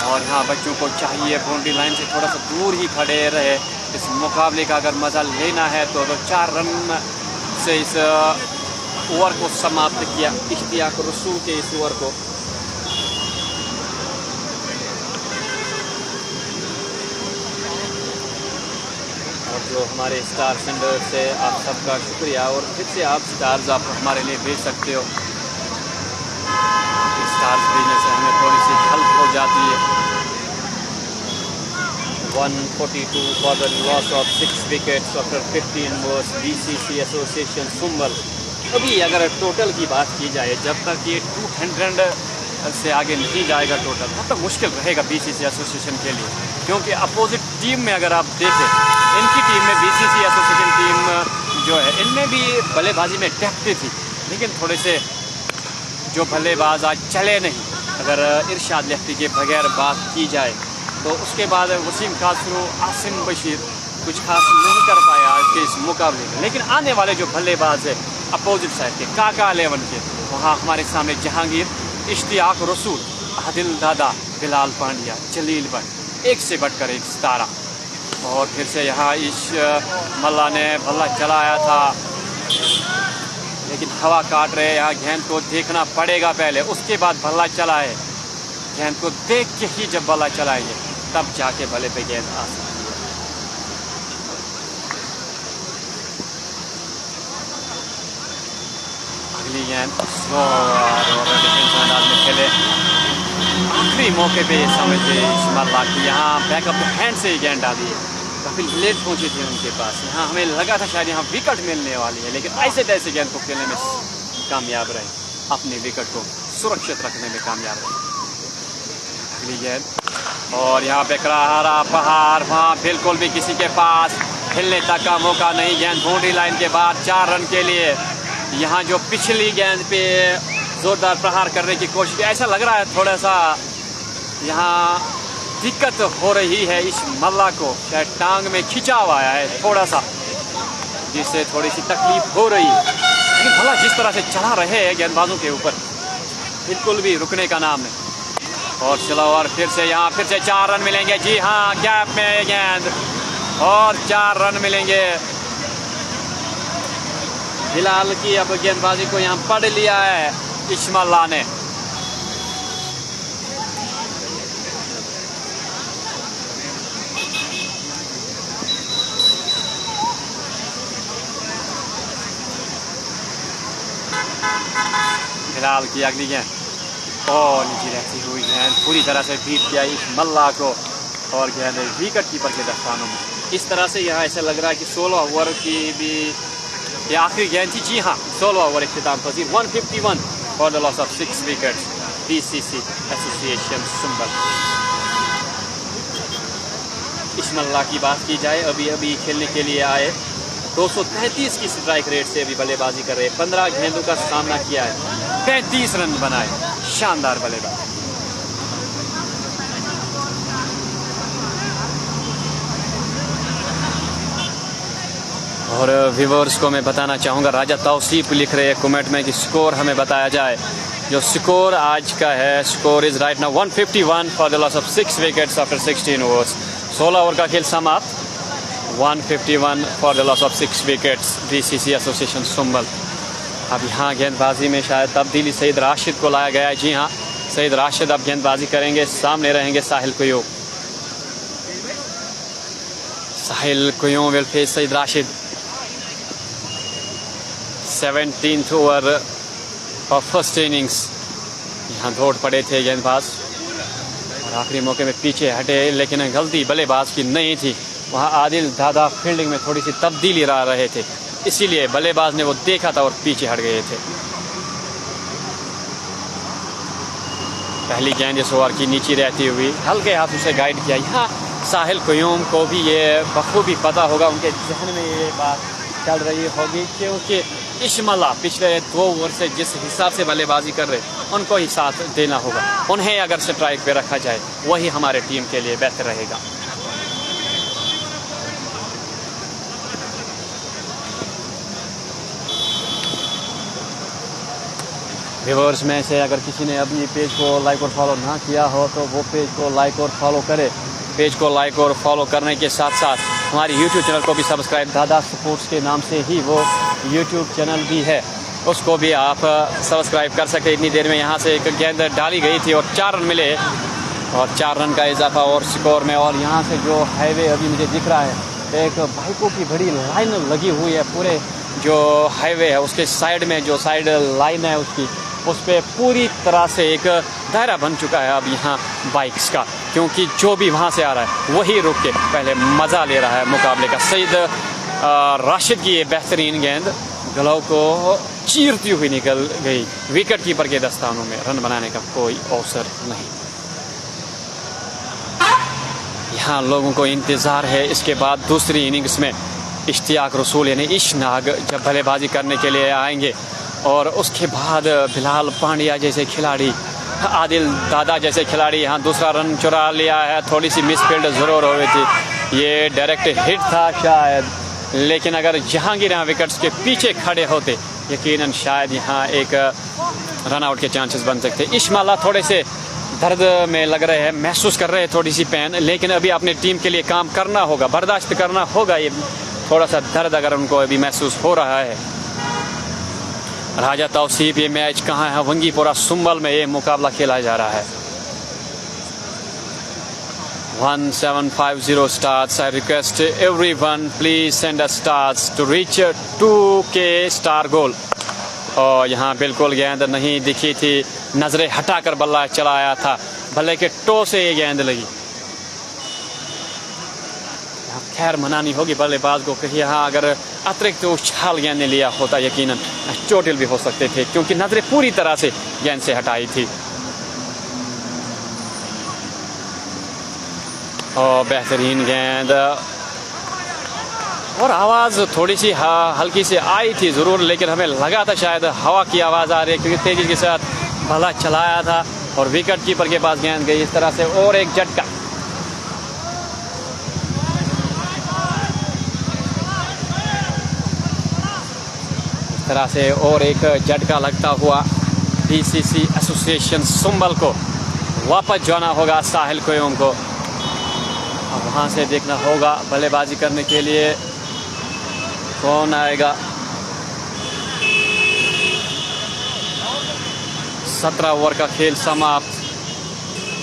और यहाँ बच्चों को चाहिए बाउंड्री लाइन से थोड़ा सा दूर ही खड़े रहे। इस मुकाबले का अगर मज़ा लेना है तो 4 रन से इस ओवर को समाप्त किया इश्तियाक रसूल के इस ओवर को। और जो हमारे स्टार सेंडर से आप सबका शुक्रिया, और फिर से आप स्टार्स आप हमारे लिए भेज सकते हो। स्टार्स भेजने से हमें थोड़ी सी हेल्प हो जाती है। 142 for the loss of 6 wickets after 15 overs BCC association Sambhal. अभी अगर टोटल की बात की जाए, जब तक ये 200 से आगे नहीं जाएगा टोटल, तब तक मुश्किल रहेगा बीसीसी एसोसिएशन के लिए, क्योंकि अपोजिट टीम में अगर आप देखें, इनकी टीम में बीसीसी एसोसिएशन टीम जो है, इनमें भी बल्लेबाजी में डेप्थ थी, लेकिन थोड़े से जो बल्लेबाज आज चले नहीं। अगर इरशाद लफ्ती के बगैर बात की जाए तो उसके बाद वसीम कासरू, आसिम बशीर कुछ खास नहीं कर पाए आज के इस मुकाबले में। लेकिन आने वाले जो बल्लेबाज है अपोजिट साइड के, काका 11 के, वहाँ हमारे सामने जहांगीर, इश्तियाक रसूल, आदिल दादा, बिलाल पांड्या, जलील भट्ट, एक से बढ़कर एक सितारा। और फिर से यहाँ इस मल्ला ने भल्ला चलाया था, लेकिन हवा काट रहे। यहाँ गेंद को देखना पड़ेगा पहले, उसके बाद भल्ला चलाए। गेंद को देख के ही जब भल्ला चलाएंगे तब जाके भले पे गेंद आ सकती है। अगली गेंद स्लो और डिफेंस अंदाज में खेले। आखिरी मौके पे समझे इस्माइल की यहाँ बैकअप हैंड से ही गेंद डाली है। काफ़ी लेट पहुंची थी उनके पास। यहाँ हमें लगा था शायद यहाँ विकेट मिलने वाली है, लेकिन ऐसे तैसे गेंद को खेलने में कामयाब रहे, अपने विकेट को सुरक्षित रखने में कामयाब रहे। अगली गेंद, और यहाँ पे करारा पहाड़, वहाँ बिल्कुल भी किसी के पास हिलने तक का मौका नहीं। गेंद बाउंड्री लाइन के बाद 4 रन के लिए। यहाँ जो पिछली गेंद पे ज़ोरदार प्रहार करने की कोशिश, ऐसा लग रहा है थोड़ा सा यहाँ दिक्कत हो रही है इस मल्ला को, शायद टांग में खिंचाव आया है थोड़ा सा, जिससे थोड़ी सी तकलीफ हो रही है। लेकिन भला जिस तरह से चला रहे हैं गेंदबाजों के ऊपर, बिल्कुल भी रुकने का नाम नहीं। और स्लोवर फिर से यहाँ फिर से 4 रन मिलेंगे। जी हाँ, गैप में गेंद और 4 रन मिलेंगे। बिलाल की अब गेंदबाजी को यहाँ पढ़ लिया है इस्माइल ने। बिलाल की अगली गेंद और नीचे रहती हुई गेंद पूरी तरह से बीट किया इस्माइल को और गेंद विकेट कीपर के दस्तानों में। इस तरह से यहाँ ऐसा लग रहा है कि 16 ओवर की भी ये आखिरी गेंद थी। जी हाँ, 16 ओवर इख्तिताम पजीर 151 for the loss of 6 wickets. BCC association Sambhal. Ismail की बात की जाए, अभी खेलने के लिए आए, 233 की स्ट्राइक रेट से अभी बल्लेबाजी कर रहे हैं। 15 गेंदों का सामना किया है, 35 रन बनाए। शानदार बल्लेबाज। और व्यूअर्स को मैं बताना चाहूँगा, राजा तौसीफ लिख रहे हैं कमेंट में कि स्कोर हमें बताया जाए। जो स्कोर आज का है, score is right now 151 for the loss of 6 wickets after 16 overs. 16 over का खेल समाप्त, 151 for the loss of 6 wickets. BCC association Sambhal. अब यहाँ गेंदबाजी में शायद तब्दीली सईद राशिद को लाया गया है। जी हाँ, सईद राशिद अब गेंदबाजी करेंगे। सामने रहेंगे Sahil Kuyun. Sahil Kuyun will face Saeed Rashid. 17th over और फर्स्ट इनिंग्स। यहाँ दौड़ पड़े थे गेंदबाज और आखिरी मौके में पीछे हटे, लेकिन गलती बल्लेबाज की नहीं थी। वहाँ आदिल दादा फील्डिंग में थोड़ी सी तब्दीली ला रहे थे, इसीलिए बल्लेबाज ने वो देखा था और पीछे हट गए थे। पहली गेंद इस ओवर की नीचे रहती हुई हल्के हाथों से गाइड किया। यहाँ साहिल कुयूं को भी ये बखूबी पता होगा, उनके जहन में ये बात चल रही होगी, क्योंकि इस्माइल पिछले 2 ओवर से जिस हिसाब से बल्लेबाजी कर रहे, उनको ही साथ देना होगा। उन्हें अगर स्ट्राइक पे रखा जाए, वही हमारे टीम के लिए बेहतर रहेगा। व्यूअर्स में से अगर किसी ने अभी पेज को लाइक और फॉलो ना किया हो, तो वो पेज को लाइक और फॉलो करे। पेज को लाइक और फॉलो करने के साथ साथ हमारी यूट्यूब चैनल को भी सब्सक्राइब, दादा स्पोर्ट्स के नाम से ही वो यूट्यूब चैनल भी है, उसको भी आप सब्सक्राइब कर सकते। इतनी देर में यहाँ से एक गेंद डाली गई थी और 4 रन मिले और 4 रन का इजाफा और स्कोर में। और यहाँ से जो हाईवे अभी मुझे दिख रहा है, एक बाइकों की बड़ी लाइन लगी हुई है। पूरे जो हाईवे है उसके साइड में जो साइड लाइन है उसकी, उस पर पूरी तरह से एक दायरा बन चुका है अब यहाँ बाइक्स का, क्योंकि जो भी वहाँ से आ रहा है वही रुक के पहले मज़ा ले रहा है मुकाबले का। सईद राशिद की ये बेहतरीन गेंद गलव को चीरती हुई निकल गई। विकेट कीपर के दस्तानों में रन बनाने का कोई अवसर नहीं। यहाँ लोगों को इंतज़ार है इसके बाद दूसरी इनिंग्स में इश्तियाक रसूल यानी इशनाग जब बल्लेबाजी करने के लिए आएंगे, और उसके बाद बिलाल पांड्या जैसे खिलाड़ी, आदिल दादा जैसे खिलाड़ी यहाँ दूसरा रन चुरा लिया है। थोड़ी सी मिसफील्ड ज़रूर हो गई थी, ये डायरेक्ट हिट था शायद, लेकिन अगर जहांगीर यहाँ विकेट्स के पीछे खड़े होते, यकीनन शायद यहाँ एक रन आउट के चांसेस बन सकते। इस्माइल थोड़े से दर्द में लग रहे हैं, महसूस कर रहे हैं थोड़ी सी पेन, लेकिन अभी अपने टीम के लिए काम करना होगा, बर्दाश्त करना होगा। ये थोड़ा सा दर्द अगर उनको अभी महसूस हो रहा है। राजा तौसीफ ये मैच कहाँ है? वंगीपोरा सुंबल में ये मुकाबला खेला जा रहा है। 1750 stars. I request everyone please send us stars to reach 2K star goal. और यहाँ बिल्कुल गेंद नहीं दिखी थी, नजरें हटाकर बल्ला चलाया था, बल्ले के टो से ये गेंद लगी। खैर मनानी होगी बल्लेबाज को कि यहाँ अगर अतिरिक्त उछाल गेंद ने लिया होता यकीनन चोटिल भी हो सकते थे, क्योंकि नजरें पूरी तरह से गेंद से हटाई थी। और बेहतरीन गेंद, और आवाज़ थोड़ी सी हल्की से आई थी ज़रूर, लेकिन हमें लगा था शायद हवा की आवाज़ आ रही है, क्योंकि तेज़ी के साथ भला चलाया था और विकेट कीपर के पास गेंद गई इस तरह से। और एक झटका, इस तरह से और एक झटका लगता हुआ बीसीसी एसोसिएशन सुंबल को। वापस जाना होगा साहिल क़ुयूम को। अब वहाँ से देखना होगा बल्लेबाजी करने के लिए कौन आएगा। 17 ओवर का खेल समाप्त।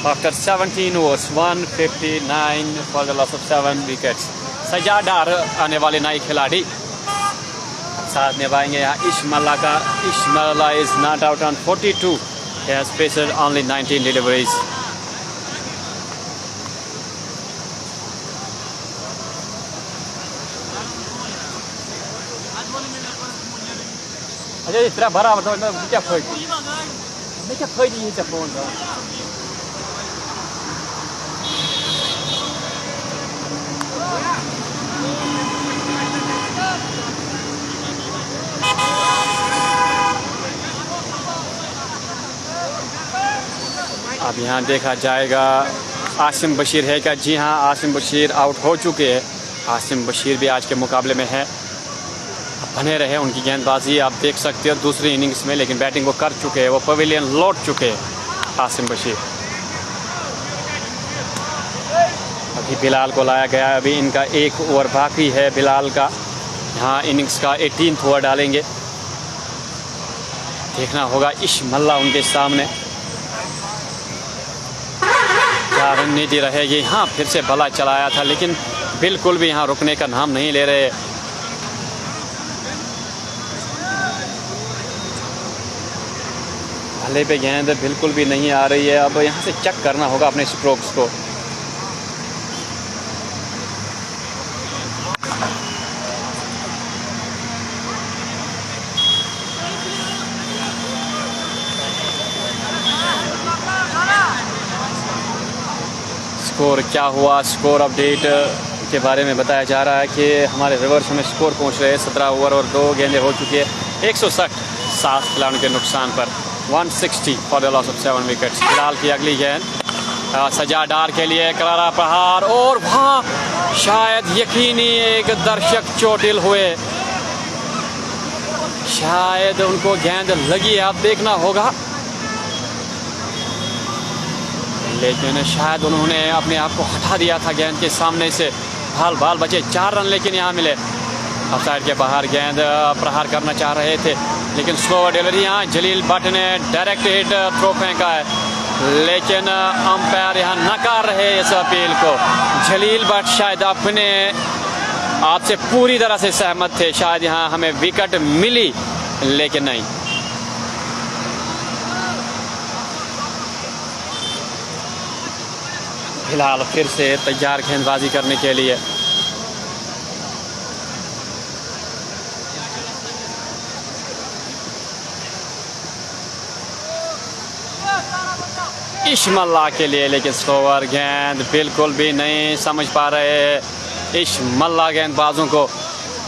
After 17 overs 159 for the loss of 7 wickets. Sajad Dar आने वाले नए खिलाड़ी साथ निभाएंगे यहाँ इश्मल्ला का। Ishmalla is not out on 42, he has faced only 19 deliveries. अच्छा इस तरह भरा मतलब क्या फायदा, मैं क्या फायदा ये सब बोल रहा हूँ। अब यहाँ देखा जाएगा आसिम बशीर है क्या। जी हाँ, आसिम बशीर आउट हो चुके हैं। आसिम बशीर भी आज के मुकाबले में है। बने रहे उनकी गेंदबाजी आप देख सकते हो दूसरी इनिंग्स में, लेकिन बैटिंग वो कर चुके हैं, वो पवेलियन लौट चुके हैं आसिम बशीर। अभी बिलाल को लाया गया है। अभी इनका 1 ओवर बाकी है बिलाल का। यहाँ इनिंग्स का 18th ओवर डालेंगे। देखना होगा इश्मल्ला उनके सामने क्या रणनीति रहेगी। हाँ, फिर से भला चलाया था, लेकिन बिल्कुल भी यहाँ रुकने का नाम नहीं ले रहे। भले पे गेंद बिल्कुल भी नहीं आ रही है। अब यहाँ से चेक करना होगा अपने स्ट्रोक्स को। स्कोर क्या हुआ, स्कोर अपडेट के बारे में बताया जा रहा है कि हमारे रिवर्स में स्कोर पहुंच रहे हैं। 17 ओवर और 2 गेंदें हो चुकी है। 160 7 खिलाड़ियों के नुकसान पर 160 for the loss of 7 wickets. Bilal की अगली गेंद सजाद डार के लिए करारा प्रहार, और वहाँ शायद यकीनी एक दर्शक चोटिल हुए, शायद उनको गेंद लगी। आप देखना होगा, लेकिन शायद उन्होंने अपने आप को हटा दिया था गेंद के सामने से। बाल बचे 4 रन, लेकिन यहाँ मिले। ऑफसाइड के बाहर गेंद प्रहार करना चाह रहे थे, लेकिन स्लो डिलीवरी। यहाँ जलील भट्ट ने डायरेक्ट हिट थ्रो फेंका है, लेकिन अंपायर यहाँ नकार रहे इस अपील को। जलील भट्ट शायद अपने आप से पूरी तरह से सहमत थे, शायद यहाँ हमें विकेट मिली, लेकिन नहीं। फिलहाल फिर से तैयार गेंदबाजी करने के लिए। इश्मल्ला के लिए, लेकिन स्लोअर गेंद बिल्कुल भी नहीं समझ पा रहे इश्मल्ला गेंदबाजों को।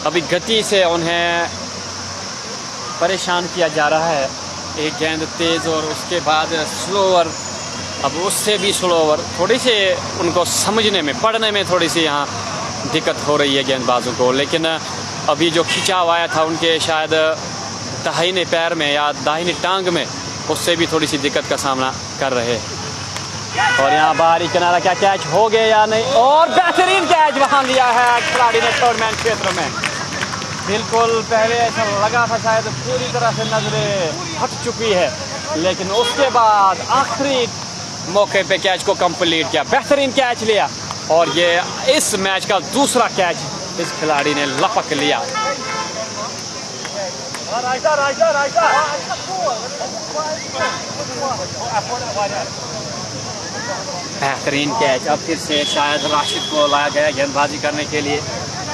अभी गति से उन्हें परेशान किया जा रहा है। एक गेंद तेज़ और उसके बाद स्लोअर, अब उससे भी स्लोअर। थोड़ी सी उनको समझने में, पढ़ने में थोड़ी सी यहाँ दिक्कत हो रही है गेंदबाजों को। लेकिन अभी जो खिंचाव आया था उनके शायद दाहिने पैर में या दाहिनी टांग में, उससे भी थोड़ी सी दिक्कत का सामना कर रहे हैं। और यहाँ बाहरी किनारा, क्या कैच हो गया या नहीं, और बेहतरीन कैच वहाँ लिया है खिलाड़ी ने थर्ड मैन क्षेत्र में। बिल्कुल पहले ऐसा लगा था शायद पूरी तरह से नजरें हट चुकी है, लेकिन उसके बाद आखिरी मौके पे कैच को कंप्लीट किया, बेहतरीन कैच लिया। और ये इस मैच का दूसरा कैच इस खिलाड़ी ने लपक लिया। बेहतरीन कैच। अब फिर से शायद राशिद को लाया गया गेंदबाजी करने के लिए।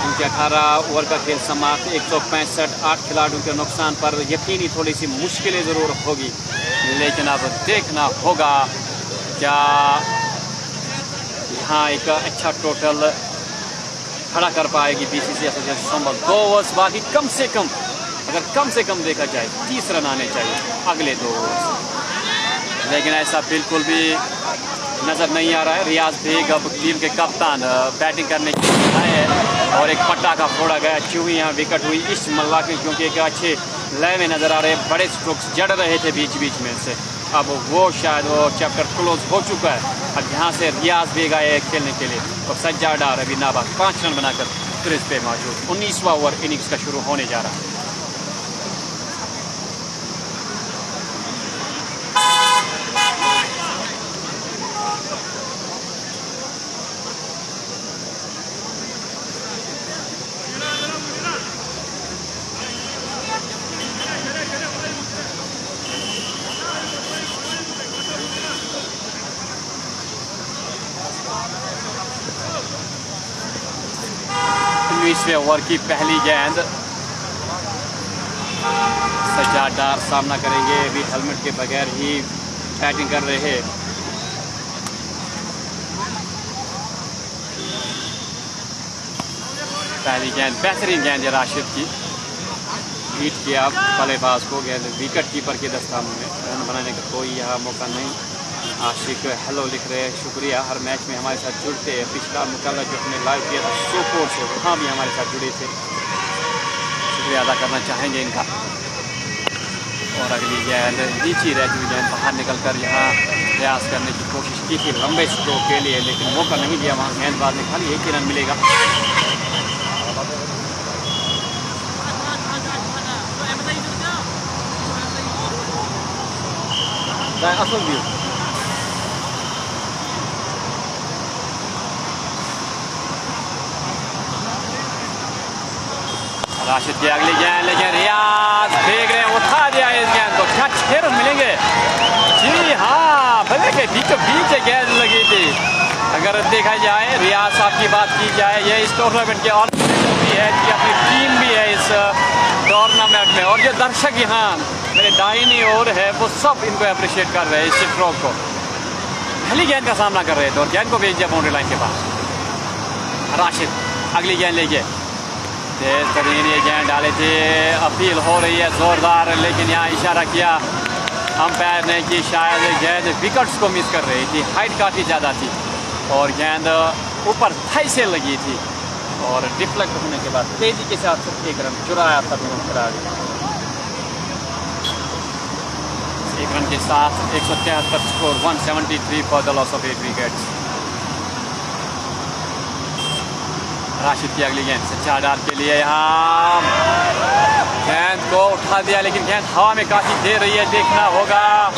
उनके 18 ओवर का खेल समाप्त। 165 8 खिलाड़ियों के नुकसान पर यकीनी थोड़ी सी मुश्किलें ज़रूर होगी, लेकिन अब देखना होगा क्या यहाँ एक अच्छा टोटल खड़ा कर पाएगी बीसीसीआई एसोसिएशन संभव। 2 ओवर्स बाकी, कम से कम, अगर कम से कम देखा जाए 30 रन आने चाहिए अगले 2 ओवर्स, लेकिन ऐसा बिल्कुल भी नज़र नहीं आ रहा है। रियाज बेग अब टीम के कप्तान बैटिंग करने के लिए आए हैं, और एक पट्टा का फोड़ा गया, चूही यहाँ विकेट हुई इश्मल्ला की, क्योंकि एक अच्छे लय में नज़र आ रहे, बड़े स्ट्रोक्स जड़ रहे थे बीच बीच में से। अब वो शायद वो चैप्टर क्लोज हो चुका है। अब यहाँ से रियाज भी गए खेलने के लिए। तो सज्जाद डार अभी नाबाद 5 रन बनाकर क्रीज पे मौजूद। 19वां ओवर इनिंग्स का शुरू होने जा रहा है। बीसवें ओवर की पहली गेंद। सज्जाद डार सामना करेंगे, अभी हेलमेट के बगैर ही बैटिंग कर रहे हैं। पहली गेंद बेहतरीन गेंद है राशिद की, बीट किया बल्लेबाज को। गेंद विकेट कीपर के दस्ताने में, रन बनाने का कोई यहाँ मौका नहीं। आशिक हेलो लिख रहे हैं, शुक्रिया। हर मैच में हमारे साथ जुड़ते हैं। पिछला मुकाबला जो हमने लाइव किया था सोपोर से, वहाँ भी हमारे साथ जुड़े थे, शुक्रिया अदा करना चाहेंगे इनका। और अगली गेंद नीची रहती हुई गेंद बाहर निकल कर यहाँ प्रयास करने की कोशिश की थी लंबे स्ट्रोक के लिए, लेकिन मौका नहीं दिया। वहाँ गेंदबाज ने खाली 1 ही रन मिलेगा। असल व्यू राशिद की अगली गेंद, लेकिन रियाज देख रहे हैं, उठा दिया इस गेंद को। क्या 6 रन मिलेंगे? जी हाँ, भले के बीचों बीच गेंद लगी थी। अगर देखा जाए, रियाज साहब की बात की जाए, ये इस टूर्नामेंट के और भी है कि अपनी टीम भी है इस टूर्नामेंट में, और जो दर्शक यहाँ मेरे दाहिनी ओर है वो सब इनको अप्रिशिएट कर रहे हैं इस स्ट्रोक को। पहली गेंद का सामना कर रहे थे और गेंद को भेज दिया बाउंड्री लाइन के पास। राशिद अगली गेंद लेके तेज तरीन ये गेंद डाले थे। अपील हो रही है जोरदार, लेकिन यहाँ इशारा किया अंपायर ने कि शायद गेंद विकेट्स को मिस कर रही थी। हाइट काफ़ी ज़्यादा थी और गेंद ऊपर थाई से लगी थी, और डिफ्लेक्ट होने के बाद तेजी के साथ 1 रन चुराया था दोनों खिलाड़ी। 1 रन के साथ 173 score, 173 for the loss of 8 wickets. Rashid की अगली गेंद सज्जाद डार के लिए, यहाँ गेंद को उठा दिया, लेकिन गेंद हवा में काफ़ी दे रही है, देखना होगा।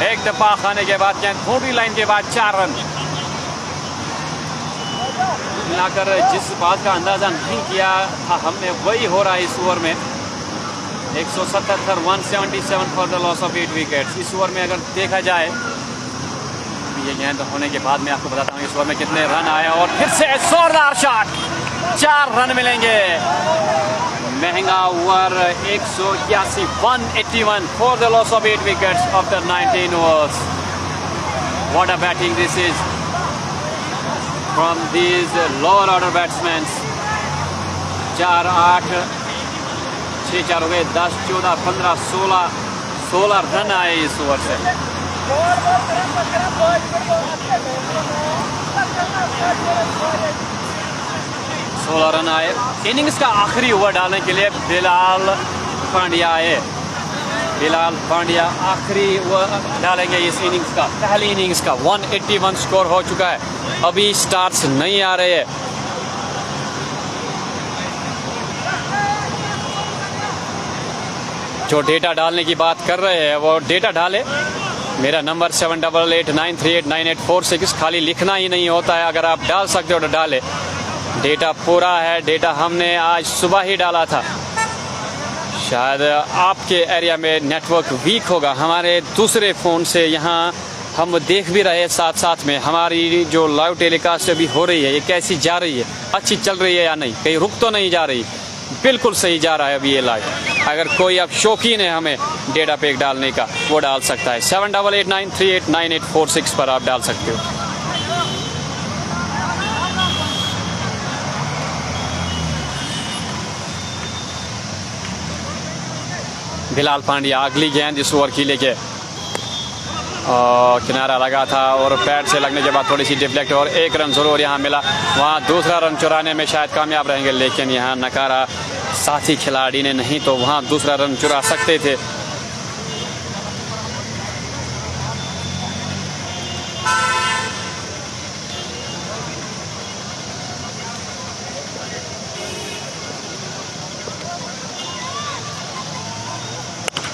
एक दफा खाने के बाद गेंद बाउंड्री लाइन के बाद 4 रन मिलाकर जिस बात का अंदाज़ा नहीं किया था हमने, वही हो रहा है इस ओवर में। 177, 177 for the loss of 8 wickets. इस ओवर में अगर देखा जाए, ये गेंद होने के बाद मैं आपको बताता हूँ इस ओवर में कितने रन आए। और फिर से जोरदार शॉट, 4 रन मिलेंगे। महंगा over 181, 181 for the loss of 8 wickets after 19 overs. What a batting this is from these lower order batsman. 4, 8, 6, 4 हो गए, 10, 14, 15, 16 रन आए इस ओवर से। सोलह रन आए। इनिंग्स का आखिरी ओवर डालने के लिए बिलाल पांड्या आए। बिलाल पांड्या आखिरी ओवर डालेंगे इस इनिंग्स का, पहली इनिंग्स का। 181 स्कोर हो चुका है, अभी स्टार्स नहीं आ रहे हैं। जो डेटा डालने की बात कर रहे हैं वो डेटा डाले। मेरा नंबर 7889389846। खाली लिखना ही नहीं होता है, अगर आप डाल सकते हो तो डाले। डेटा पूरा है, डेटा हमने आज सुबह ही डाला था। शायद आपके एरिया में नेटवर्क वीक होगा, हमारे दूसरे फ़ोन से यहाँ हम देख भी रहे हैं साथ साथ में। हमारी जो लाइव टेलीकास्ट अभी हो रही है ये कैसी जा रही है, अच्छी चल रही है या नहीं, कहीं रुक तो नहीं जा रही? बिल्कुल सही जा रहा है अभी ये लाइव। अगर कोई अब शौकीन है हमें डेटा पैक डालने का, वो डाल सकता है। 7889389846 पर आप डाल सकते हो। बिलाल पांड्या अगली गेंद इस ओवर की लेके किनारा लगा था और पैड से लगने के बाद थोड़ी सी डिफ्लेक्ट, और 1 रन ज़रूर यहाँ मिला। वहाँ दूसरा रन चुराने में शायद कामयाब रहेंगे, लेकिन यहाँ नकारा साथी खिलाड़ी ने, नहीं तो वहाँ दूसरा रन चुरा सकते थे।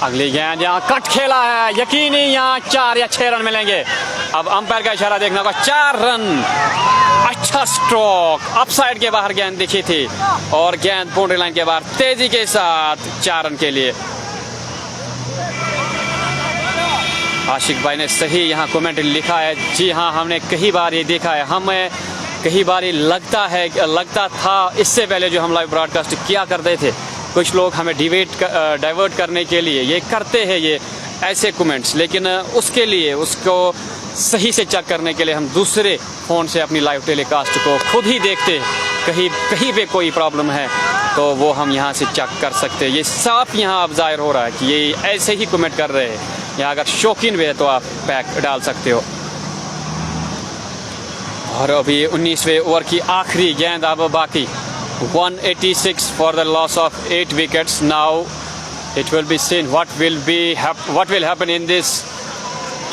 अगली गेंद यहाँ कट खेला है, यकीनी यहाँ 4 या 6 रन मिलेंगे। अब अंपायर का इशारा देखना होगा, 4 रन। अच्छा स्ट्रोक, अपसाइड के बाहर गेंद दिखी थी और गेंद बाउंड्री लाइन के बाहर तेजी के साथ 4 रन के लिए। आशिक भाई ने सही यहाँ कमेंट लिखा है। जी हाँ, हमने कई बार ये देखा है, हमें कई बार ये लगता था इससे पहले जो हम लाइव ब्रॉडकास्ट किया करते थे, कुछ लोग हमें डाइवर्ट करने के लिए ये करते हैं ये ऐसे कमेंट्स, लेकिन उसके लिए उसको सही से चेक करने के लिए हम दूसरे फ़ोन से अपनी लाइव टेलीकास्ट को खुद ही देखते हैं। कहीं पे कोई प्रॉब्लम है तो वो हम यहाँ से चेक कर सकते हैं। ये साफ यहाँ अब जाहिर हो रहा है कि ये ऐसे ही कमेंट कर रहे हैं, या अगर शौकीन भी है तो आप पैक डाल सकते हो। और अभी 19वें ओवर की आखिरी गेंद अब बाकी, 186 for the loss of 8 wickets. Now it will be seen what will happen in this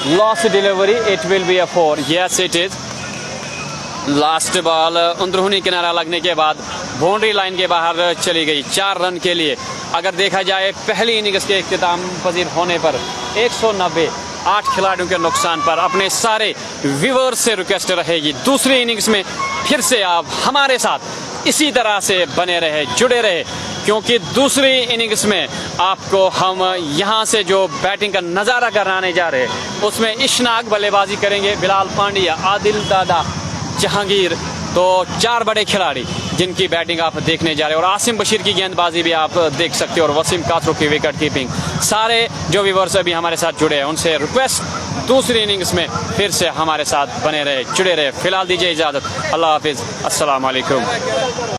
last delivery. It will be a 4. Yes it is. Last ball अंदरूनी किनारा लगने के बाद बाउंड्री लाइन के बाहर चली गई 4 रन के लिए। अगर देखा जाए पहली इनिंग्स के इख्तिताम पजीर होने पर 190 8 खिलाड़ियों के नुकसान पर अपने सारे व्यूअर्स से रिक्वेस्ट रहेगी, दूसरी इनिंग्स में फिर से आप हमारे साथ इसी तरह से बने रहे, जुड़े रहे, क्योंकि दूसरी इनिंग्स में आपको हम यहाँ से जो बैटिंग का नज़ारा कराने जा रहे हैं उसमें इशनाक बल्लेबाजी करेंगे, बिलाल पांड्या, आदिल दादा, जहांगीर, तो 4 बड़े खिलाड़ी जिनकी बैटिंग आप देखने जा रहे हैं। और आसिम बशीर की गेंदबाजी भी आप देख सकते हो और वसीम कासरो की विकेट कीपिंग। सारे जो व्यूअर्स अभी हमारे साथ जुड़े हैं उनसे रिक्वेस्ट, दूसरी इनिंग्स में फिर से हमारे साथ बने रहे, जुड़े रहे। फिलहाल दीजिए इजाज़त, अल्लाह हाफिज़, अस्सलाम वालेकुम।